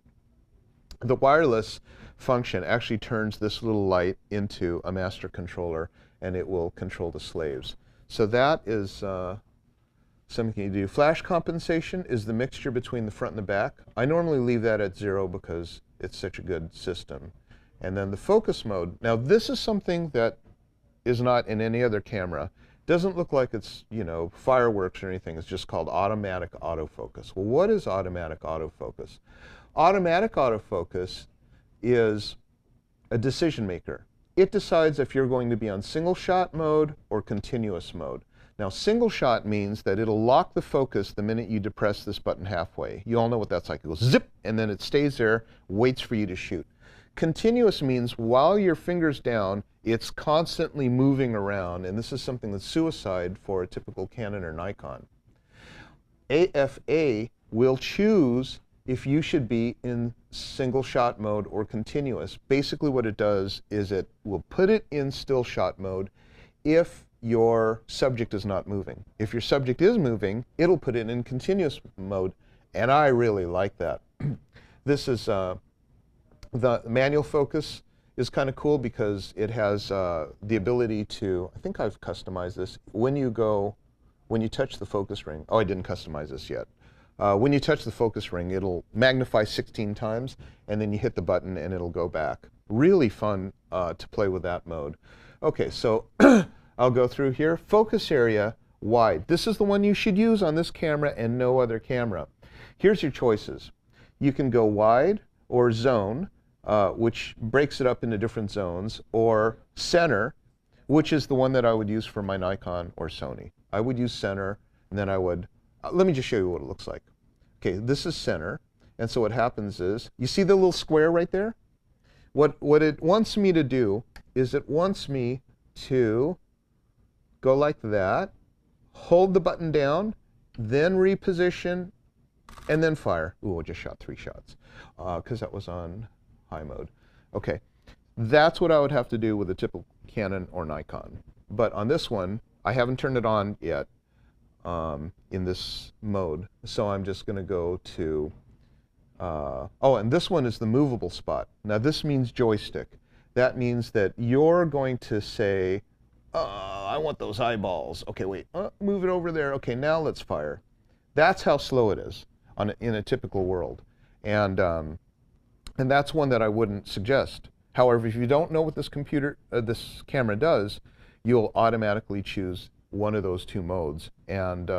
S2: the wireless function actually turns this little light into a master controller, and it will control the slaves. So that is something you do. Flash compensation is the mixture between the front and the back. I normally leave that at 0 because it's such a good system. And then the focus mode. Now this is something that is not in any other camera. Doesn't look like it's, you know, fireworks or anything. It's just called automatic autofocus. Well, what is automatic autofocus? Automatic autofocus is a decision maker. It decides if you're going to be on single shot mode or continuous mode. Now, single shot means that it'll lock the focus the minute you depress this button halfway. You all know what that's like. It goes zip, and then it stays there, waits for you to shoot. Continuous means while your finger's down, it's constantly moving around, and this is something that's suicide for a typical Canon or Nikon. AFA will choose if you should be in single shot mode or continuous. Basically what it does is it will put it in still shot mode if your subject is not moving. If your subject is moving, it'll put it in continuous mode, and I really like that. This is the manual focus is kind of cool because it has the ability to, I think I've customized this, when you touch the focus ring, oh, I didn't customize this yet. When you touch the focus ring, it'll magnify 16 times, and then you hit the button and it'll go back. Really fun to play with that mode. Okay, so I'll go through here. Focus area, wide. This is the one you should use on this camera and no other camera. Here's your choices. You can go wide or zone, which breaks it up into different zones, or center, which is the one that I would use for my Nikon or Sony. I would use center, and then I would, let me just show you what it looks like. Okay, this is center, and so what happens is, you see the little square right there? What it wants me to do is it wants me to go like that, hold the button down, then reposition, and then fire. Ooh, I just shot 3 shots because that was on high mode. Okay, that's what I would have to do with a typical Canon or Nikon. But on this one, I haven't turned it on yet in this mode, so I'm just going to go to, oh, and this one is the movable spot. Now this means joystick. That means that you're going to say, I want those eyeballs. Okay, wait, move it over there. Okay, now let's fire. That's how slow it is in a typical world. And that's one that I wouldn't suggest. However, if you don't know what this camera does, you'll automatically choose one of those 2 modes. And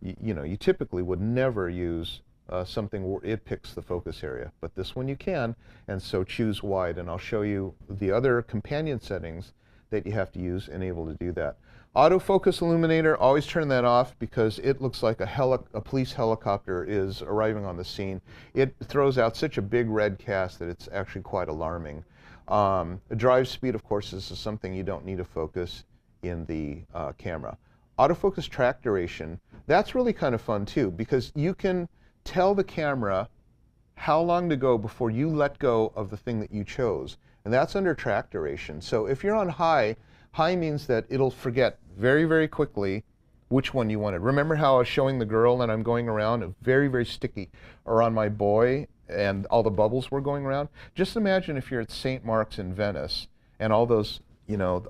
S2: you typically would never use something where it picks the focus area, but this one you can, and so choose wide, and I'll show you the other companion settings that you have to use and able to do that. Autofocus illuminator, always turn that off because it looks like a police helicopter is arriving on the scene. It throws out such a big red cast that it's actually quite alarming. Drive speed, of course, is something you don't need to focus in the camera. Autofocus track duration, that's really kind of fun too, because you can tell the camera how long to go before you let go of the thing that you chose. And that's under track duration. So if you're on high, high means that it'll forget very, very quickly which one you wanted. Remember how I was showing the girl and I'm going around, very, very sticky, or on my boy and all the bubbles were going around? Just imagine if you're at St. Mark's in Venice and all those,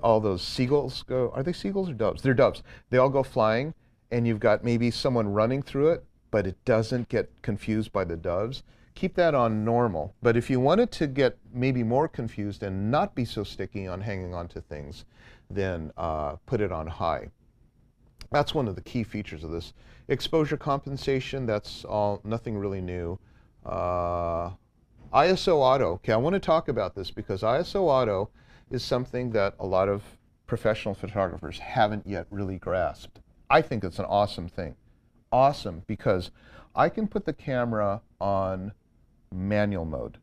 S2: all those seagulls go, are they seagulls or doves? They're doves. They all go flying and you've got maybe someone running through it, but it doesn't get confused by the doves. Keep that on normal. But if you want it to get maybe more confused and not be so sticky on hanging on to things, then put it on high. That's one of the key features of this. Exposure compensation, that's all, nothing really new. ISO auto, okay, I want to talk about this because ISO auto is something that a lot of professional photographers haven't yet really grasped. I think it's an awesome thing. Awesome, because I can put the camera on manual mode,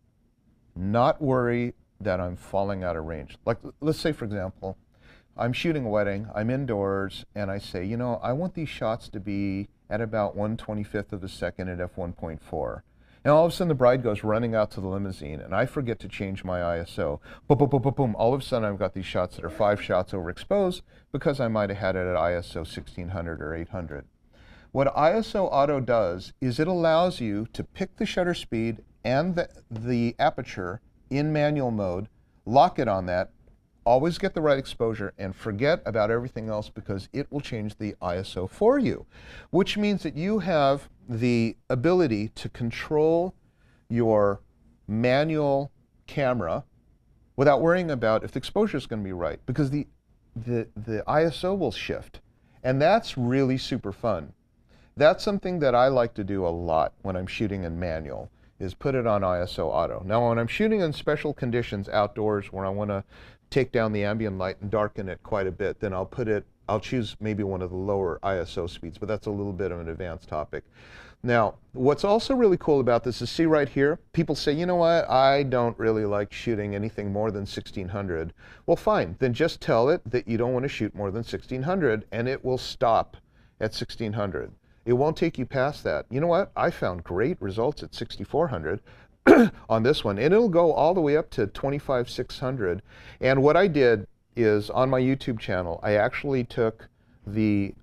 S2: not worry that I'm falling out of range. Like, let's say, for example, I'm shooting a wedding, I'm indoors, and I say, I want these shots to be at about 1/25th of a second at f1.4. And all of a sudden the bride goes running out to the limousine, and I forget to change my ISO. Boom, boom, boom, boom, boom. All of a sudden I've got these shots that are 5 shots overexposed because I might have had it at ISO 1600 or 800. What ISO Auto does is it allows you to pick the shutter speed and the aperture in manual mode, lock it on that, always get the right exposure, and forget about everything else because it will change the ISO for you, which means that you have the ability to control your manual camera without worrying about if the exposure is going to be right, because the ISO will shift, and that's really super fun. That's something that I like to do a lot when I'm shooting in manual, is put it on ISO auto. Now when I'm shooting in special conditions outdoors where I want to take down the ambient light and darken it quite a bit, then I'll choose maybe one of the lower ISO speeds, but that's a little bit of an advanced topic. Now, what's also really cool about this is, see right here, people say, you know what, I don't really like shooting anything more than 1600. Well, fine, then just tell it that you don't want to shoot more than 1600 and it will stop at 1600. It won't take you past that. You know what, I found great results at 6400 on this one, and it'll go all the way up to 25,600. And what I did is, on my YouTube channel, I actually took the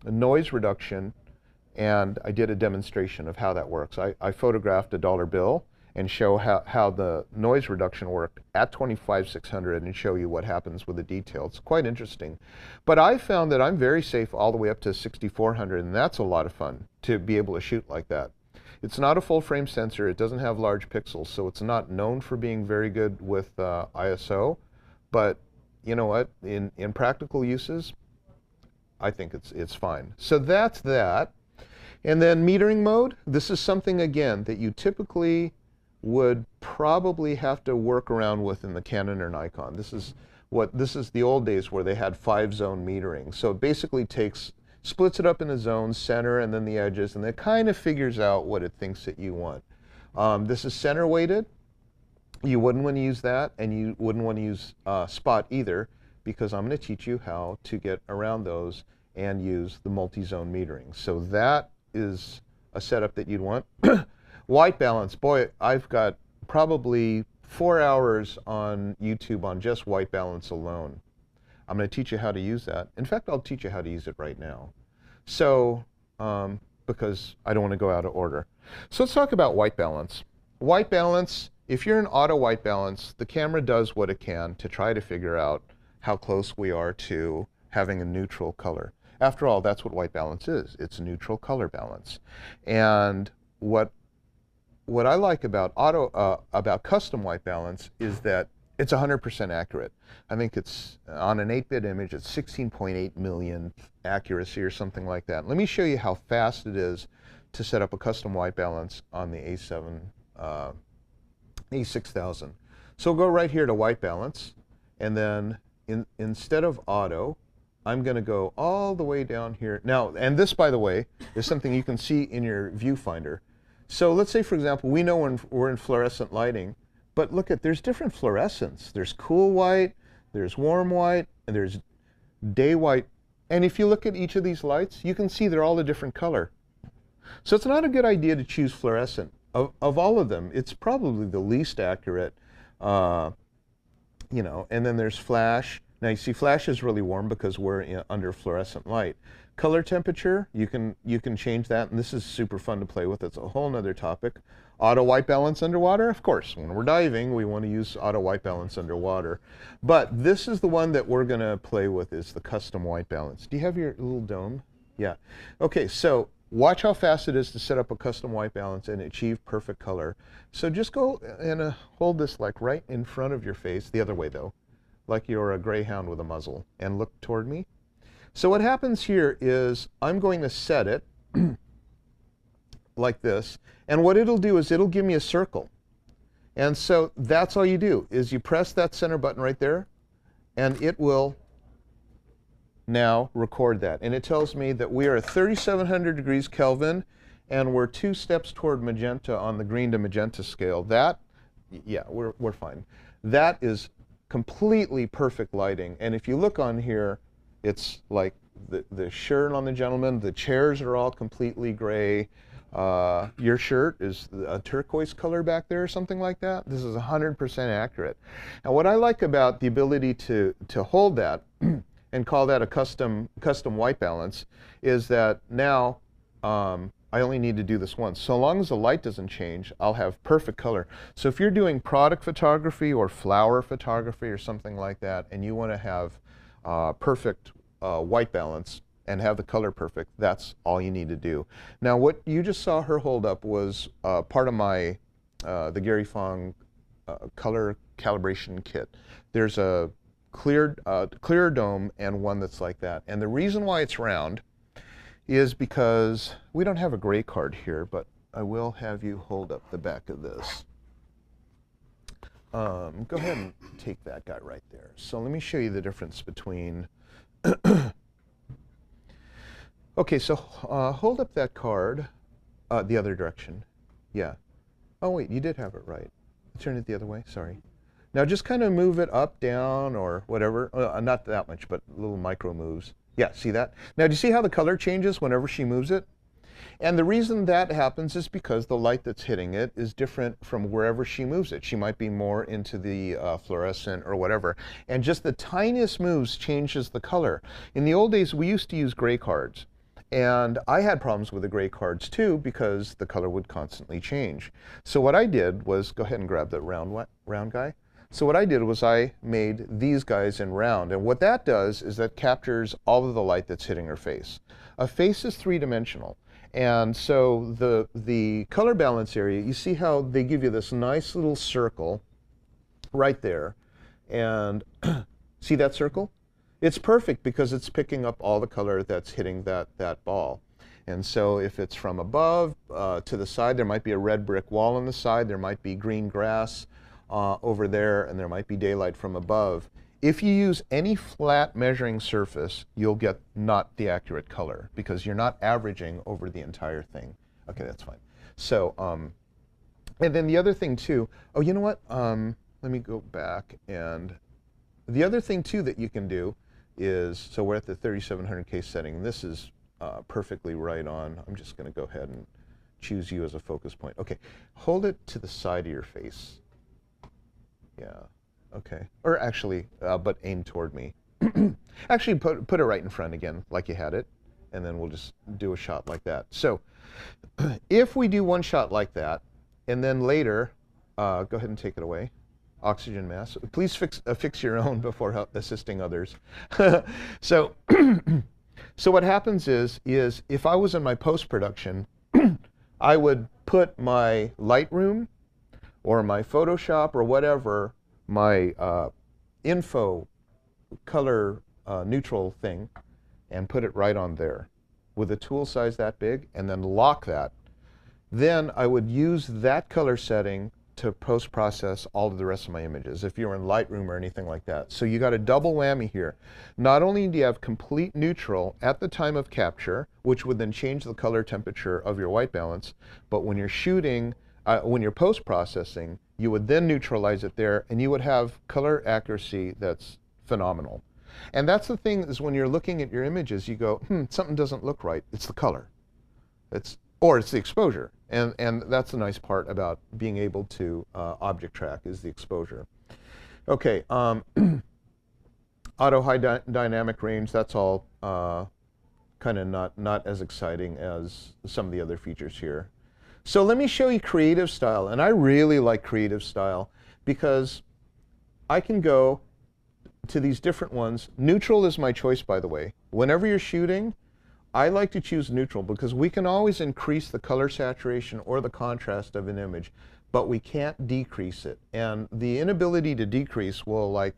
S2: noise reduction and I did a demonstration of how that works. I photographed a dollar bill and show how the noise reduction worked at 25,600 and show you what happens with the detail. It's quite interesting. But I found that I'm very safe all the way up to 6,400, and that's a lot of fun to be able to shoot like that. It's not a full frame sensor, it doesn't have large pixels, so it's not known for being very good with ISO, but you know what, in practical uses, I think it's fine. So that's that. And then metering mode, this is something, again, that you typically would probably have to work around with in the Canon or Nikon. This is the old days where they had 5-zone metering. So it basically splits it up into zones, center, and then the edges, and it kind of figures out what it thinks that you want. This is center weighted. You wouldn't want to use that, and you wouldn't want to use spot either, because I'm going to teach you how to get around those and use the multi-zone metering. So that is a setup that you'd want. White balance, boy, I've got probably 4 hours on YouTube on just white balance alone. I'm going to teach you how to use that. In fact, I'll teach you how to use it right now. So, because I don't want to go out of order. So let's talk about white balance. White balance, if you're in auto white balance, the camera does what it can to try to figure out how close we are to having a neutral color. After all, that's what white balance is. It's neutral color balance. And what I like about custom white balance is that it's 100% accurate. I think it's, on an 8-bit image, it's 16.8 million accuracy or something like that. Let me show you how fast it is to set up a custom white balance on the a6000. So we'll go right here to white balance, and then instead of auto, I'm going to go all the way down here. Now, and this, by the way, is something you can see in your viewfinder. So let's say, for example, we know we're in fluorescent lighting, but look at, there's different fluorescence. There's cool white, there's warm white, and there's day white. And if you look at each of these lights, you can see they're all a different color. So it's not a good idea to choose fluorescent. Of all of them, it's probably the least accurate, you know, and then there's flash. Now you see flash is really warm because we're under fluorescent light. Color temperature, you can change that, and this is super fun to play with. It's a whole nother topic. Auto white balance underwater, of course, when we're diving, we want to use auto white balance underwater. But this is the one that we're going to play with, is the custom white balance. Do you have your little dome? Yeah. Okay, so watch how fast it is to set up a custom white balance and achieve perfect color. So just go and hold this like right in front of your face, the other way though, like you're a greyhound with a muzzle, and look toward me. So what happens here is I'm going to set it like this, and what it'll do is it'll give me a circle. And so that's all you do, is you press that center button right there, and it will now record that. And it tells me that we are at 3,700 degrees Kelvin, and we're 2 steps toward magenta on the green to magenta scale. That, yeah, we're fine. That is completely perfect lighting. And if you look on here, it's like the shirt on the gentleman, the chairs are all completely gray. Your shirt is a turquoise color back there or something like that. This is 100% accurate. And what I like about the ability to hold that and call that a custom white balance is that now I only need to do this once. So long as the light doesn't change, I'll have perfect color. So if you're doing product photography or flower photography or something like that, and you want to have perfect white balance and have the color perfect, that's all you need to do. Now what you just saw her hold up was part of my the Gary Fong color calibration kit. There's a clear dome and one that's like that. And the reason why it's round is because we don't have a gray card here, but I will have you hold up the back of this. Go ahead and take that guy right there. So let me show you the difference between. Okay, so hold up that card the other direction. Yeah. Oh wait, you did have it right. Turn it the other way, sorry. Now just kind of move it up, down, or whatever. Not that much, but little micro moves. Yeah, see that? Now do you see how the color changes whenever she moves it? And the reason that happens is because the light that's hitting it is different from wherever she moves it. She might be more into the fluorescent or whatever. And just the tiniest moves changes the color. In the old days, we used to use gray cards. And I had problems with the gray cards too because the color would constantly change. So what I did was, go ahead and grab that round guy. So what I did was I made these guys in round. And what that does is that captures all of the light that's hitting her face. A face is three-dimensional. And so the color balance area, you see how they give you this nice little circle right there. And see that circle? It's perfect because it's picking up all the color that's hitting that ball. And so if it's from above to the side, there might be a red brick wall on the side, there might be green grass over there, and there might be daylight from above. If you use any flat measuring surface, you'll get not the accurate color because you're not averaging over the entire thing. Okay, that's fine. So, and then the other thing too, oh, you know what? Let me go back. And the other thing too that you can do is, so we're at the 3700K setting. This is perfectly right on. I'm just going to go ahead and choose you as a focus point. Okay, hold it to the side of your face. Yeah. Okay, or actually, but aim toward me. Actually, put it right in front again, like you had it, and then we'll just do a shot like that. So, if we do one shot like that, and then later, go ahead and take it away. Oxygen mask. Please fix your own before assisting others. So, so what happens is if I was in my post-production, I would put my Lightroom or my Photoshop or whatever, my info color neutral thing, and put it right on there with a tool size that big, and then lock that. Then I would use that color setting to post-process all of the rest of my images if you're in Lightroom or anything like that. So you got a double whammy here. Not only do you have complete neutral at the time of capture, which would then change the color temperature of your white balance, but when you're shooting, when you're post-processing, you would then neutralize it there, and you would have color accuracy that's phenomenal. And that's the thing, is when you're looking at your images, you go, something doesn't look right. It's the color. Or it's the exposure. And that's the nice part about being able to object track, is the exposure. Okay, auto high dynamic range, that's all kind of not as exciting as some of the other features here. So let me show you creative style, and I really like creative style because I can go to these different ones. Neutral is my choice, by the way. Whenever you're shooting, I like to choose neutral because we can always increase the color saturation or the contrast of an image, but we can't decrease it. And the inability to decrease will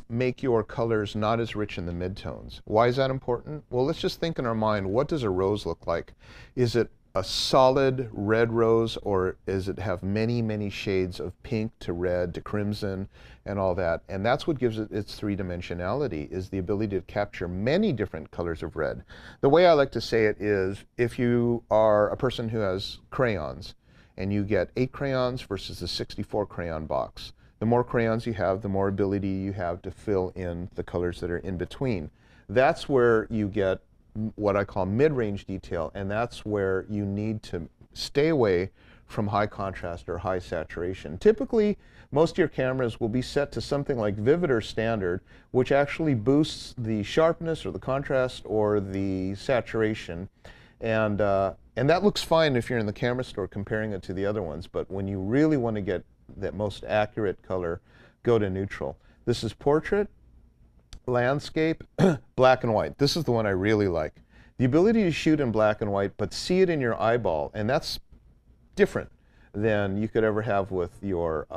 S2: make your colors not as rich in the midtones. Why is that important? Well, let's just think in our mind, what does a rose look like? Is it a solid red rose, or does it have many, many shades of pink to red to crimson and all that? And that's what gives it its three-dimensionality, is the ability to capture many different colors of red. The way I like to say it is, if you are a person who has crayons and you get 8 crayons versus a 64 crayon box, the more crayons you have, the more ability you have to fill in the colors that are in between. That's where you get what I call mid-range detail, and that's where you need to stay away from high contrast or high saturation. Typically, most of your cameras will be set to something like Vivid or Standard, which actually boosts the sharpness or the contrast or the saturation. And that looks fine if you're in the camera store comparing it to the other ones, but when you really want to get that most accurate color, go to neutral. This is portrait, landscape, black and white. This is the one I really like. The ability to shoot in black and white, but see it in your eyeball, and that's different than you could ever have with your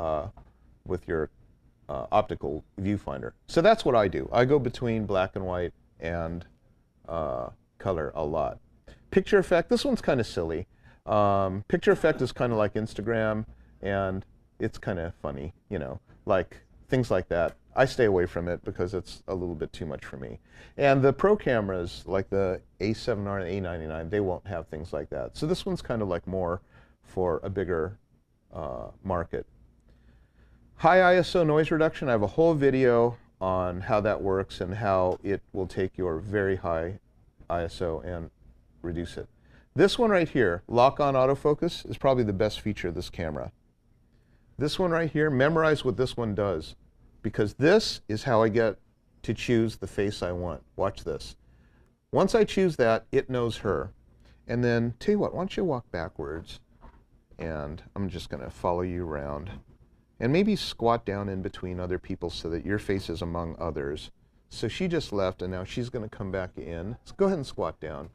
S2: optical viewfinder. So that's what I do. I go between black and white and color a lot. Picture effect, this one's kind of silly. Picture effect is kind of like Instagram, and it's kind of funny, you know, like things like that. I stay away from it because it's a little bit too much for me. And the pro cameras, like the A7R and A99, they won't have things like that. So this one's kind of like more for a bigger market. High ISO noise reduction, I have a whole video on how that works and how it will take your very high ISO and reduce it. This one right here, lock-on autofocus, is probably the best feature of this camera. This one right here, memorize what this one does, because this is how I get to choose the face I want. Watch this. Once I choose that, it knows her. And then, tell you what, why don't you walk backwards, and I'm just going to follow you around. And maybe squat down in between other people so that your face is among others. So she just left, and now she's going to come back in. So go ahead and squat down.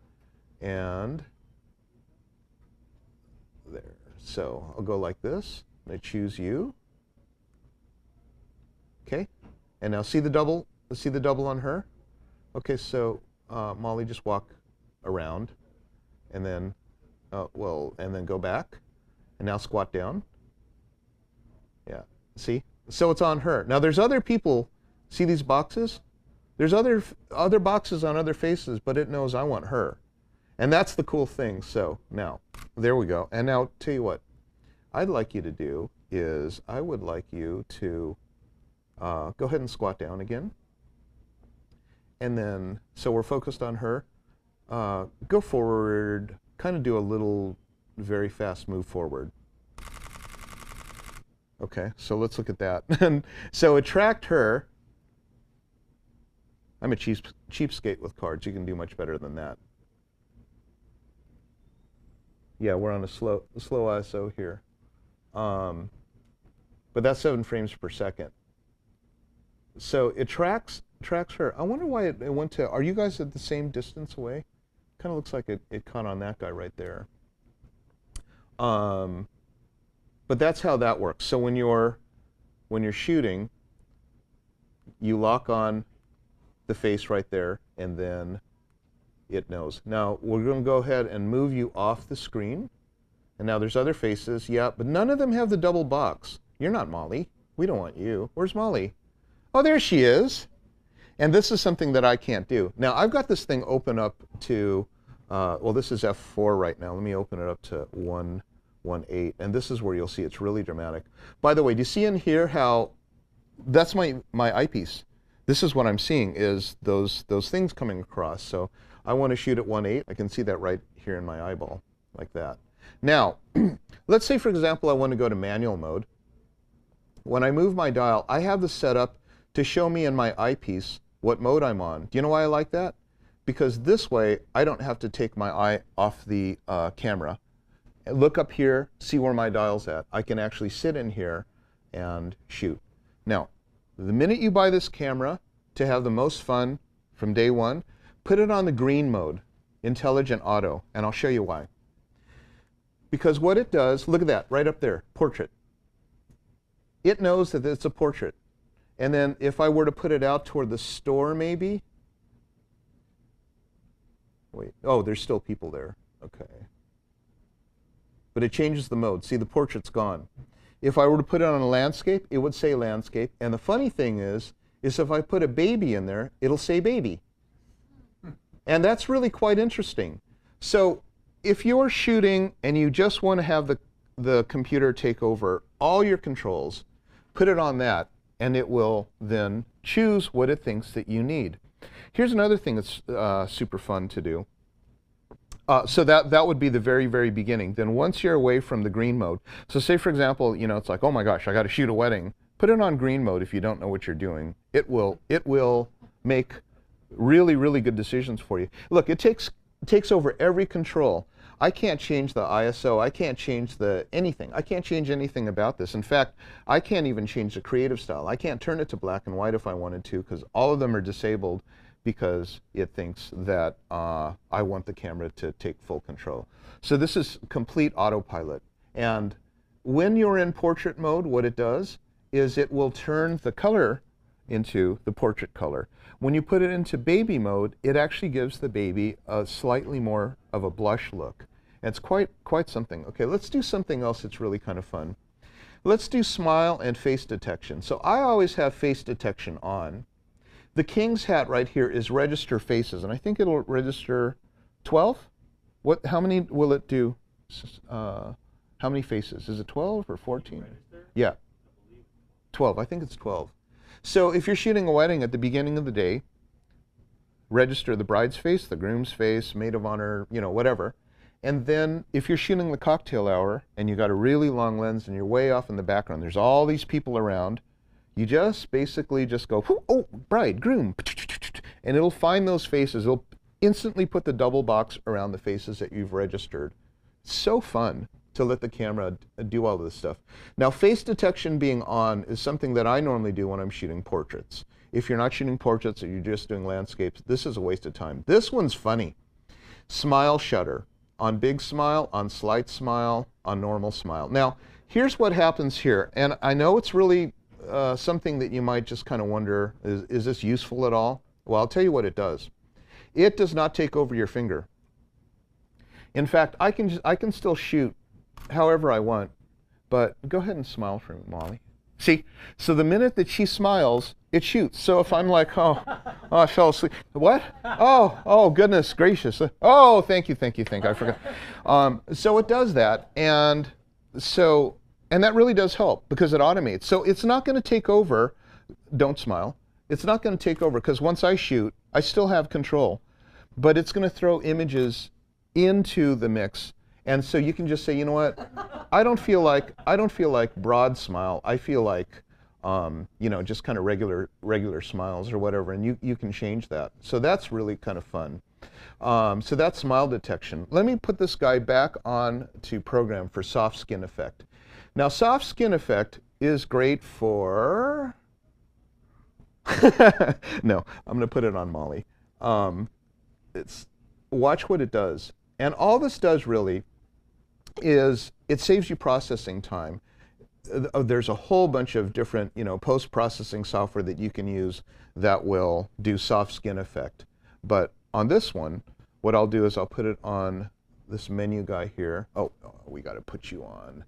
S2: And there. So I'll go like this. I choose you. Okay. And now see the double? See the double on her? Okay, so Molly, just walk around, and then, and then go back, and now squat down. Yeah, see? So it's on her. Now there's other people, see these boxes? There's other boxes on other faces, but it knows I want her. And that's the cool thing. So now, there we go. And now, tell you what I'd like you to do is I would like you to go ahead and squat down again. And then, so we're focused on her. Go forward, kind of do a little very fast move forward. Okay, so let's look at that. And so attract her. I'm a cheapskate with cards. You can do much better than that. Yeah, we're on a slow ISO here. But that's 7 frames per second. So it tracks her. I wonder why it went to, are you guys at the same distance away? Kind of looks like it caught on that guy right there. But that's how that works. So when you're shooting, you lock on the face right there, and then it knows. Now we're going to go ahead and move you off the screen. And now there's other faces, yeah, but none of them have the double box. You're not Molly. We don't want you. Where's Molly? Oh, there she is. And this is something that I can't do. Now I've got this thing open up to, well, this is F4 right now. Let me open it up to 1.18, and this is where you'll see it's really dramatic. By the way, do you see in here how that's my eyepiece? This is what I'm seeing is those things coming across. So I want to shoot at 1.8. I can see that right here in my eyeball, like that. Now, let's say, for example, I want to go to manual mode. When I move my dial, I have this set up to show me in my eyepiece what mode I'm on. Do you know why I like that? Because this way, I don't have to take my eye off the camera. Look up here, see where my dial's at. I can actually sit in here and shoot. Now, the minute you buy this camera to have the most fun from day one, put it on the green mode, intelligent auto, and I'll show you why. Because what it does, look at that, right up there, portrait. It knows that it's a portrait. And then if I were to put it out toward the store maybe, wait, oh, there's still people there, okay. But it changes the mode. See, the portrait's gone. If I were to put it on a landscape, it would say landscape. And the funny thing is if I put a baby in there, it'll say baby. And that's really quite interesting. So if you're shooting and you just want to have the computer take over all your controls, put it on that, and it will then choose what it thinks that you need. Here's another thing that's super fun to do. So that would be the very, very beginning. Then once you're away from the green mode, so say for example, you know, it's like, oh my gosh, I got to shoot a wedding. Put it on green mode if you don't know what you're doing. It will make really, really good decisions for you. Look, it takes over every control. I can't change the ISO. I can't change anything. I can't change anything about this. In fact, I can't even change the creative style. I can't turn it to black and white if I wanted to, because all of them are disabled because it thinks that I want the camera to take full control. So this is complete autopilot. And when you're in portrait mode, what it does is it will turn the color into the portrait color. When you put it into baby mode, it actually gives the baby a slightly more of a blush look. And it's quite something. Okay, let's do something else that's really kind of fun. Let's do smile and face detection. So I always have face detection on. The King's hat right here is register faces, and I think it'll register 12. How many will it do? How many faces? Is it 12 or 14? Yeah, 12. I think it's 12. So if you're shooting a wedding at the beginning of the day, register the bride's face, the groom's face, maid of honor, you know, whatever. And then if you're shooting the cocktail hour and you got a really long lens and you're way off in the background, there's all these people around, you just basically just go, oh, bride, groom, and it'll find those faces. It'll instantly put the double box around the faces that you've registered. It's so fun to let the camera do all of this stuff. Now, face detection being on is something that I normally do when I'm shooting portraits. If you're not shooting portraits or you're just doing landscapes, this is a waste of time. This one's funny. Smile shutter. On big smile, on slight smile, on normal smile. Now, here's what happens here. And I know it's really something that you might just kind of wonder, is this useful at all? Well, I'll tell you what it does. It does not take over your finger. In fact, I can still shoot however I want, but go ahead and smile for me, Molly. See, so the minute that she smiles, it shoots. So if I'm like, oh, I fell asleep. What? Oh, goodness gracious. Oh, thank you. I forgot. So it does that, and that really does help because it automates. So it's not going to take over. Don't smile. It's not going to take over because once I shoot, I still have control, but it's going to throw images into the mix. And so you can just say, you know what, I don't feel like broad smile. I feel like, you know, just kind of regular smiles or whatever, and you can change that. So that's really kind of fun. So that's smile detection. Let me put this guy back on to program for soft skin effect. Now, soft skin effect is great for, no, I'm going to put it on Molly. Watch what it does. And all this does really is it saves you processing time. There's a whole bunch of different, you know, post-processing software that you can use that will do soft skin effect. But on this one, what I'll do is I'll put it on this menu guy here. Oh, we got to put you on.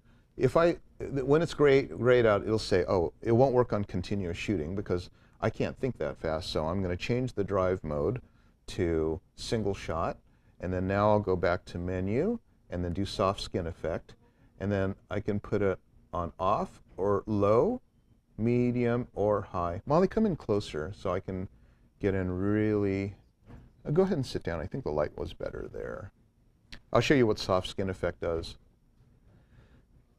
S2: When it's grayed out, it'll say, oh, it won't work on continuous shooting because I can't think that fast. So I'm going to change the drive mode to single shot. And then now I'll go back to menu and then do soft skin effect. And then I can put it on off or low, medium, or high. Molly, come in closer so I can get in really. Go ahead and sit down. I think the light was better there. I'll show you what soft skin effect does.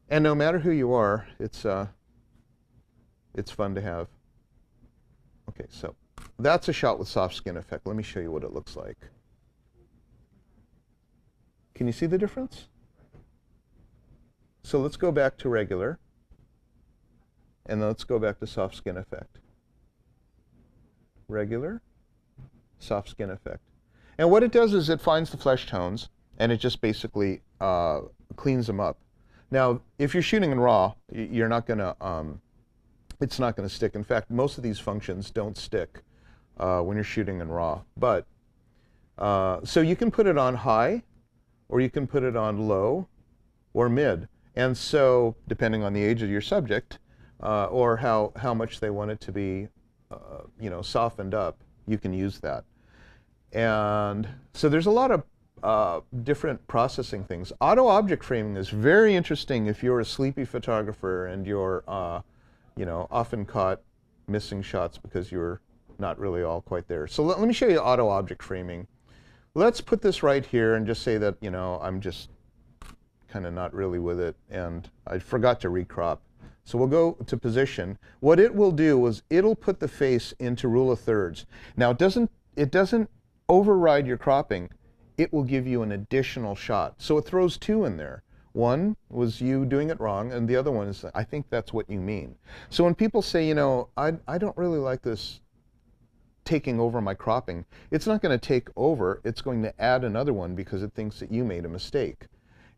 S2: And no matter who you are, it's fun to have. Okay, so that's a shot with soft skin effect. Let me show you what it looks like. Can you see the difference? So let's go back to regular, and then let's go back to soft skin effect. Regular, soft skin effect. And what it does is it finds the flesh tones, and it just basically cleans them up. Now, if you're shooting in RAW, you're not gonna, it's not gonna stick. In fact, most of these functions don't stick when you're shooting in RAW. But, so you can put it on high, or you can put it on low or mid. And so, depending on the age of your subject, or how much they want it to be, you know, softened up, you can use that. And so there's a lot of different processing things. Auto object framing is very interesting if you're a sleepy photographer and you're, you know, often caught missing shots because you're not really all quite there. So let me show you auto object framing. Let's put this right here and just say that, you know, I'm just kind of not really with it and I forgot to recrop. So we'll go to position. What it will do is it'll put the face into rule of thirds. Now it doesn't override your cropping. It will give you an additional shot. So it throws two in there. One was you doing it wrong, and the other one is, I think that's what you mean. So when people say, you know, I don't really like this taking over my cropping, it's not going to take over, it's going to add another one because it thinks that you made a mistake.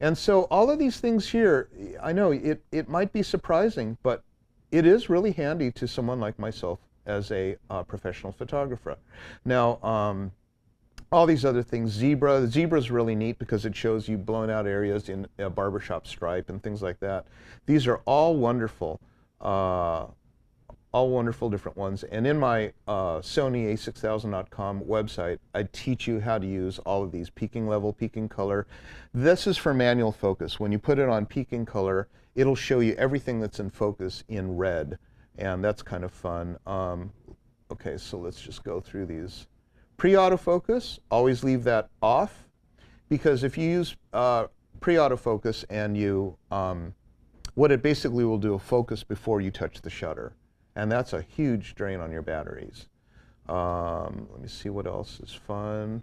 S2: And so all of these things here, I know it might be surprising, but it is really handy to someone like myself as a professional photographer. Now, all these other things. Zebra. Zebra's really neat because it shows you blown out areas in a barbershop stripe and things like that. These are all wonderful different ones. And in my Sony a6000.com website, I teach you how to use all of these: peaking level, peaking color. This is for manual focus. When you put it on peaking color, it'll show you everything that's in focus in red, and that's kind of fun. Okay, so let's just go through these. Pre-autofocus, always leave that off, because if you use pre-autofocus and you, what it basically will do, a focus before you touch the shutter. And that's a huge drain on your batteries. Let me see what else is fun.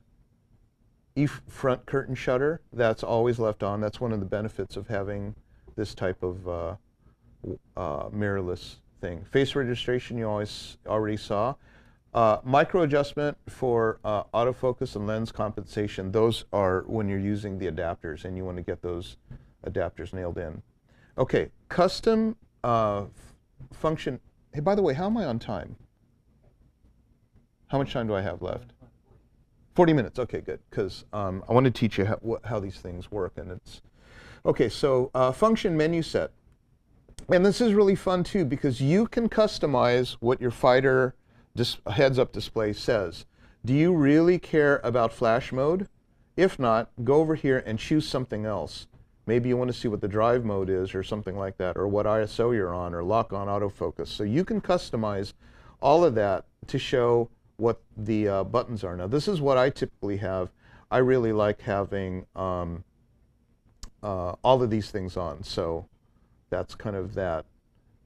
S2: Front curtain shutter, that's always left on. That's one of the benefits of having this type of mirrorless thing. Face registration you already saw. Micro adjustment for autofocus and lens compensation. Those are when you're using the adapters and you want to get those adapters nailed in. Okay, custom function. Hey, by the way, how am I on time? How much time do I have left? 40 minutes. Okay, good. Because I want to teach you how these things work. And it's okay. So function menu set, and this is really fun too because you can customize what your fighter heads-up display says. Do you really care about flash mode? If not, go over here and choose something else. Maybe you want to see what the drive mode is or something like that, or what ISO you're on, or lock on autofocus. So you can customize all of that to show what the buttons are. Now this is what I typically have. I really like having all of these things on. So that's kind of that.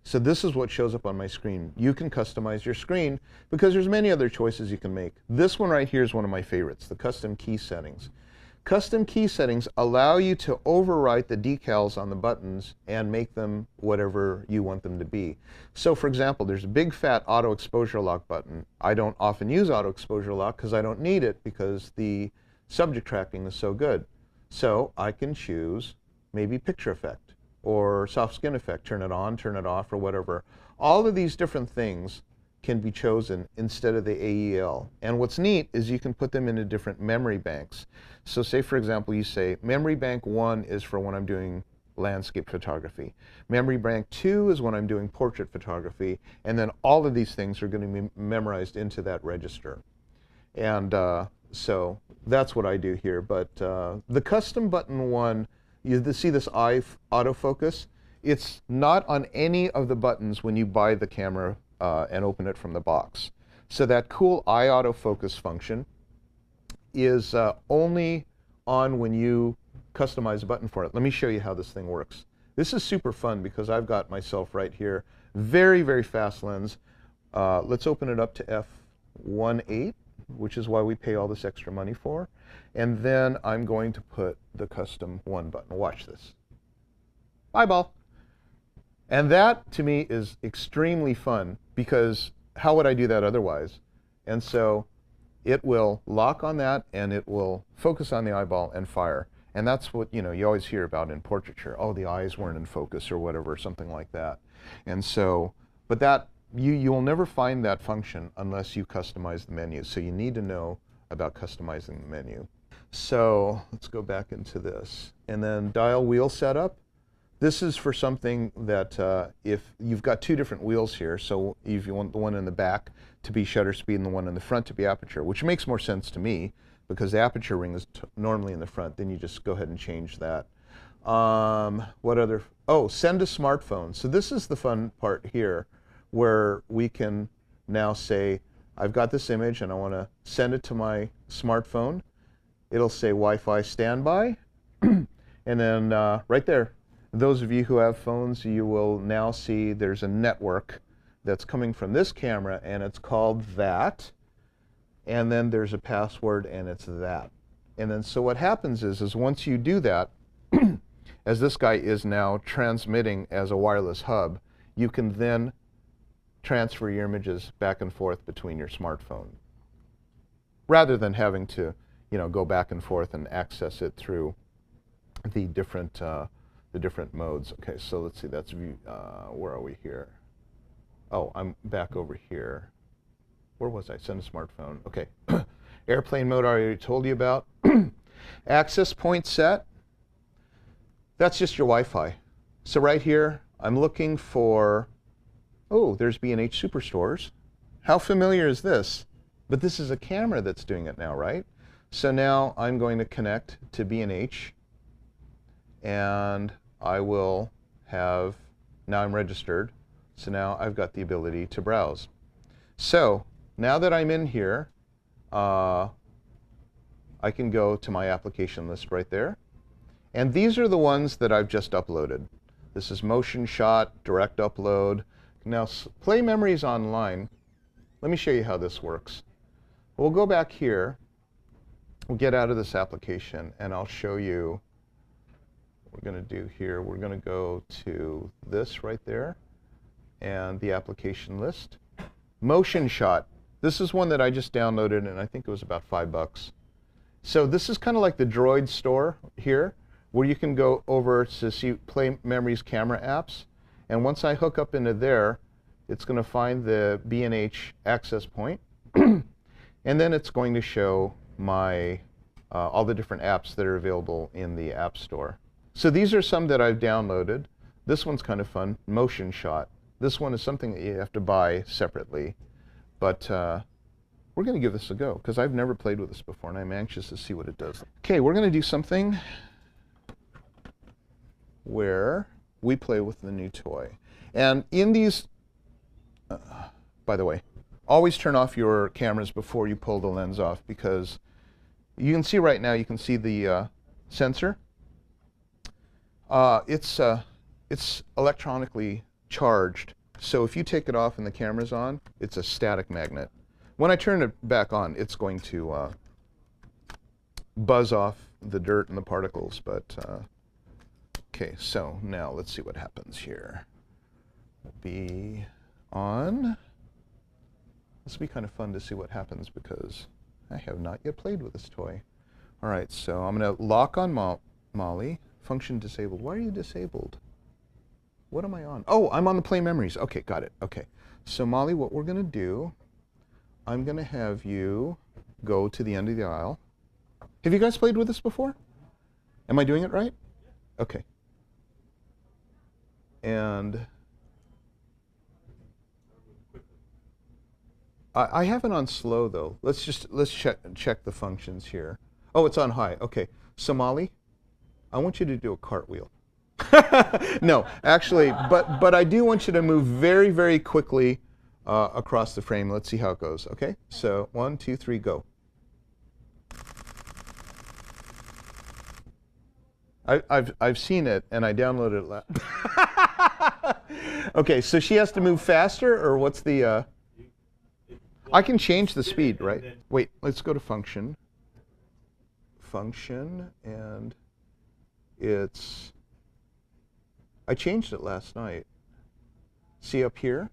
S2: So this is what shows up on my screen. You can customize your screen because there's many other choices you can make. This one right here is one of my favorites, the custom key settings. Custom key settings allow you to overwrite the decals on the buttons and make them whatever you want them to be. So for example, there's a big fat auto exposure lock button. I don't often use auto exposure lock because I don't need it because the subject tracking is so good. So I can choose maybe picture effect or soft skin effect, turn it on, turn it off, or whatever. All of these different things can be chosen instead of the AEL. And what's neat is you can put them into different memory banks. So say, for example, you say, memory bank 1 is for when I'm doing landscape photography. Memory bank 2 is when I'm doing portrait photography. And then all of these things are going to be memorized into that register. And so that's what I do here. But the custom button 1, you see this eye autofocus? It's not on any of the buttons when you buy the camera and open it from the box. So that cool eye autofocus function is only on when you customize a button for it. Let me show you how this thing works. This is super fun because I've got myself right here. Very, very fast lens. Let's open it up to f1.8, which is why we pay all this extra money for. And then I'm going to put the custom 1 button. Watch this. Eyeball. And that, to me, is extremely fun because how would I do that otherwise? And so it will lock on that and it will focus on the eyeball and fire. And that's what, you always hear about in portraiture. Oh, the eyes weren't in focus or whatever, something like that. And so, but that, you will never find that function unless you customize the menu. So you need to know about customizing the menu. So let's go back into this. And then dial wheel setup. This is for something that if you've got 2 different wheels here, so if you want the one in the back to be shutter speed and the one in the front to be aperture, which makes more sense to me because the aperture ring is normally in the front, then you just go ahead and change that. What other? Oh, send a smartphone. So this is the fun part here where we can now say, I've got this image and I want to send it to my smartphone. It'll say Wi-Fi standby. And then right there, those of you who have phones, you will now see there's a network that's coming from this camera, and it's called that. And then there's a password, and it's that. And then so what happens is once you do that, as this guy is now transmitting as a wireless hub, you can then transfer your images back and forth between your smartphone, rather than having to, go back and forth and access it through the different modes. Okay, so let's see, that's view, where are we here? Oh, I'm back over here. Where was I? Send a smartphone. Okay. Airplane mode I already told you about. Access point set, that's just your Wi-Fi. So right here, I'm looking for, oh, there's B&H Superstores. How familiar is this? But this is a camera that's doing it now, right? So now I'm going to connect to B&H, and I will have, now I'm registered, so now I've got the ability to browse. So now that I'm in here, I can go to my application list right there. And these are the ones that I've just uploaded. This is Motion Shot, Direct Upload. Now, Play Memories Online. Let me show you how this works. We'll go back here. We'll get out of this application, and I'll show you what we're going to do here. We're going to go to this right there, and the application list. Motion Shot. This is one that I just downloaded, and I think it was about $5. So this is kind of like the Droid store here, where you can go over to see Play Memories camera apps. And once I hook up into there, it's going to find the B&H access point. And then it's going to show my all the different apps that are available in the App Store. So these are some that I've downloaded. This one's kind of fun, Motion Shot. This one is something that you have to buy separately. But we're going to give this a go, because I've never played with this before, and I'm anxious to see what it does. Okay, we're going to do something where we play with the new toy. And in these, by the way, always turn off your cameras before you pull the lens off, because you can see right now, you can see the sensor. It's electronically charged. So if you take it off and the camera's on, it's a static magnet. When I turn it back on, it's going to buzz off the dirt and the particles. But okay, so now let's see what happens here. Be on. This will be kind of fun to see what happens, because I have not yet played with this toy. All right, so I'm going to lock on Molly. Function disabled. Why are you disabled? What am I on? Oh, I'm on the Play Memories. Okay, got it. Okay. So Molly, what we're going to do, I'm going to have you go to the end of the aisle. Have you guys played with this before? Am I doing it right? Okay. And I have it on slow though. Let's check the functions here. Oh, it's on high. Okay. So Molly, I want you to do a cartwheel. No, actually, but I do want you to move very, very quickly across the frame. Let's see how it goes. Okay, so 1, 2, 3, go. I've seen it, and I downloaded it. Okay, so she has to move faster, or what's the? I can change the speed, right? Wait, let's go to function. Function, and it's. I changed it last night. See up here?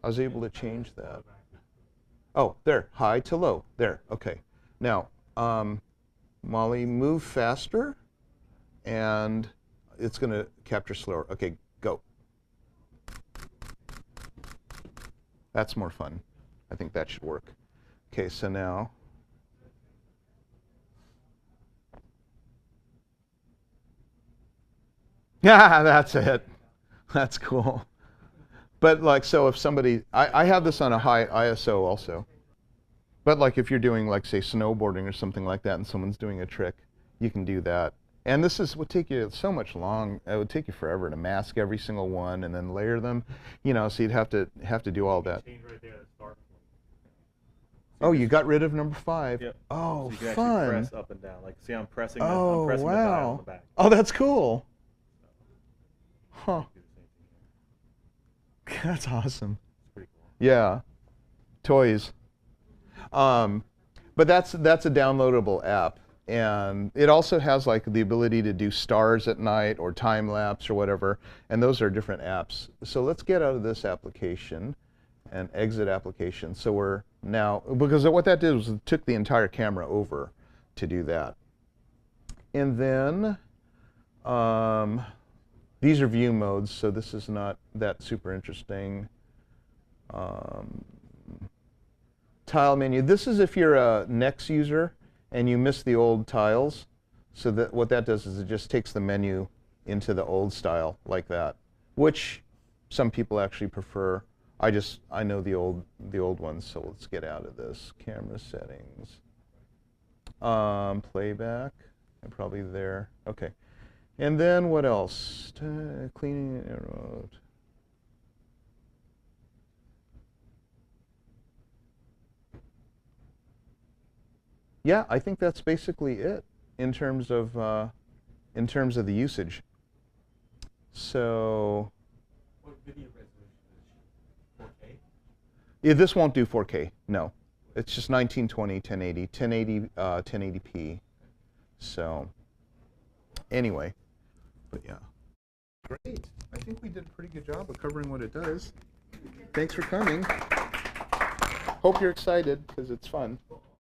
S2: I was able to change that. Oh, there, high to low. There, okay. Now, Molly, move faster, and it's going to capture slower. Okay, go. That's more fun. I think that should work. Okay, so now. Yeah, that's it. That's cool. But like, so if somebody, I have this on a high ISO also. But like if you're doing like, say, snowboarding or something like that, and someone's doing a trick, you can do that. And this would take you so much long. It would take you forever to mask every single one and then layer them. You know, so you'd have to do all that.
S1: Right there, the start point.
S2: Oh, you got rid of number 5.
S1: Yep.
S2: Oh,
S1: so you can
S2: fun.
S1: actually press up and down. Like, see, I'm pressing.
S2: Oh,
S1: I'm pressing the dial on the back.
S2: Oh, that's cool. Huh. That's awesome.
S1: Pretty cool.
S2: Yeah. Toys. But that's a downloadable app, and it also has like the ability to do stars at night or time lapse or whatever, and those are different apps. So let's get out of this application and exit application. So we're now, because what that did was it took the entire camera over to do that. And then these are view modes, so this is not that super interesting. tile menu. This is if you're a Next user and you miss the old tiles. So that what that does is it just takes the menu into the old style like that, which some people actually prefer. I know the old ones, so let's get out of this. Camera settings. Playback. I'm probably there. Okay. And then what else? Cleaning arrow. Yeah, I think that's basically it in terms of the usage. So.
S1: What video resolution is 4K?
S2: Yeah, this won't do 4K. No, it's just 1920, 1080, 1080p. So. Anyway, but yeah. Great. I think we did a pretty good job of covering what it does. Thanks for coming. Hope you're excited because it's fun.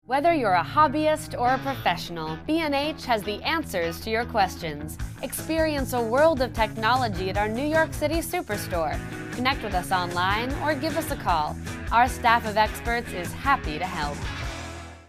S3: Whether you're a hobbyist or a professional, B&H has the answers to your questions. Experience a world of technology at our New York City Superstore. Connect with us online or give us a call. Our staff of experts is happy to help.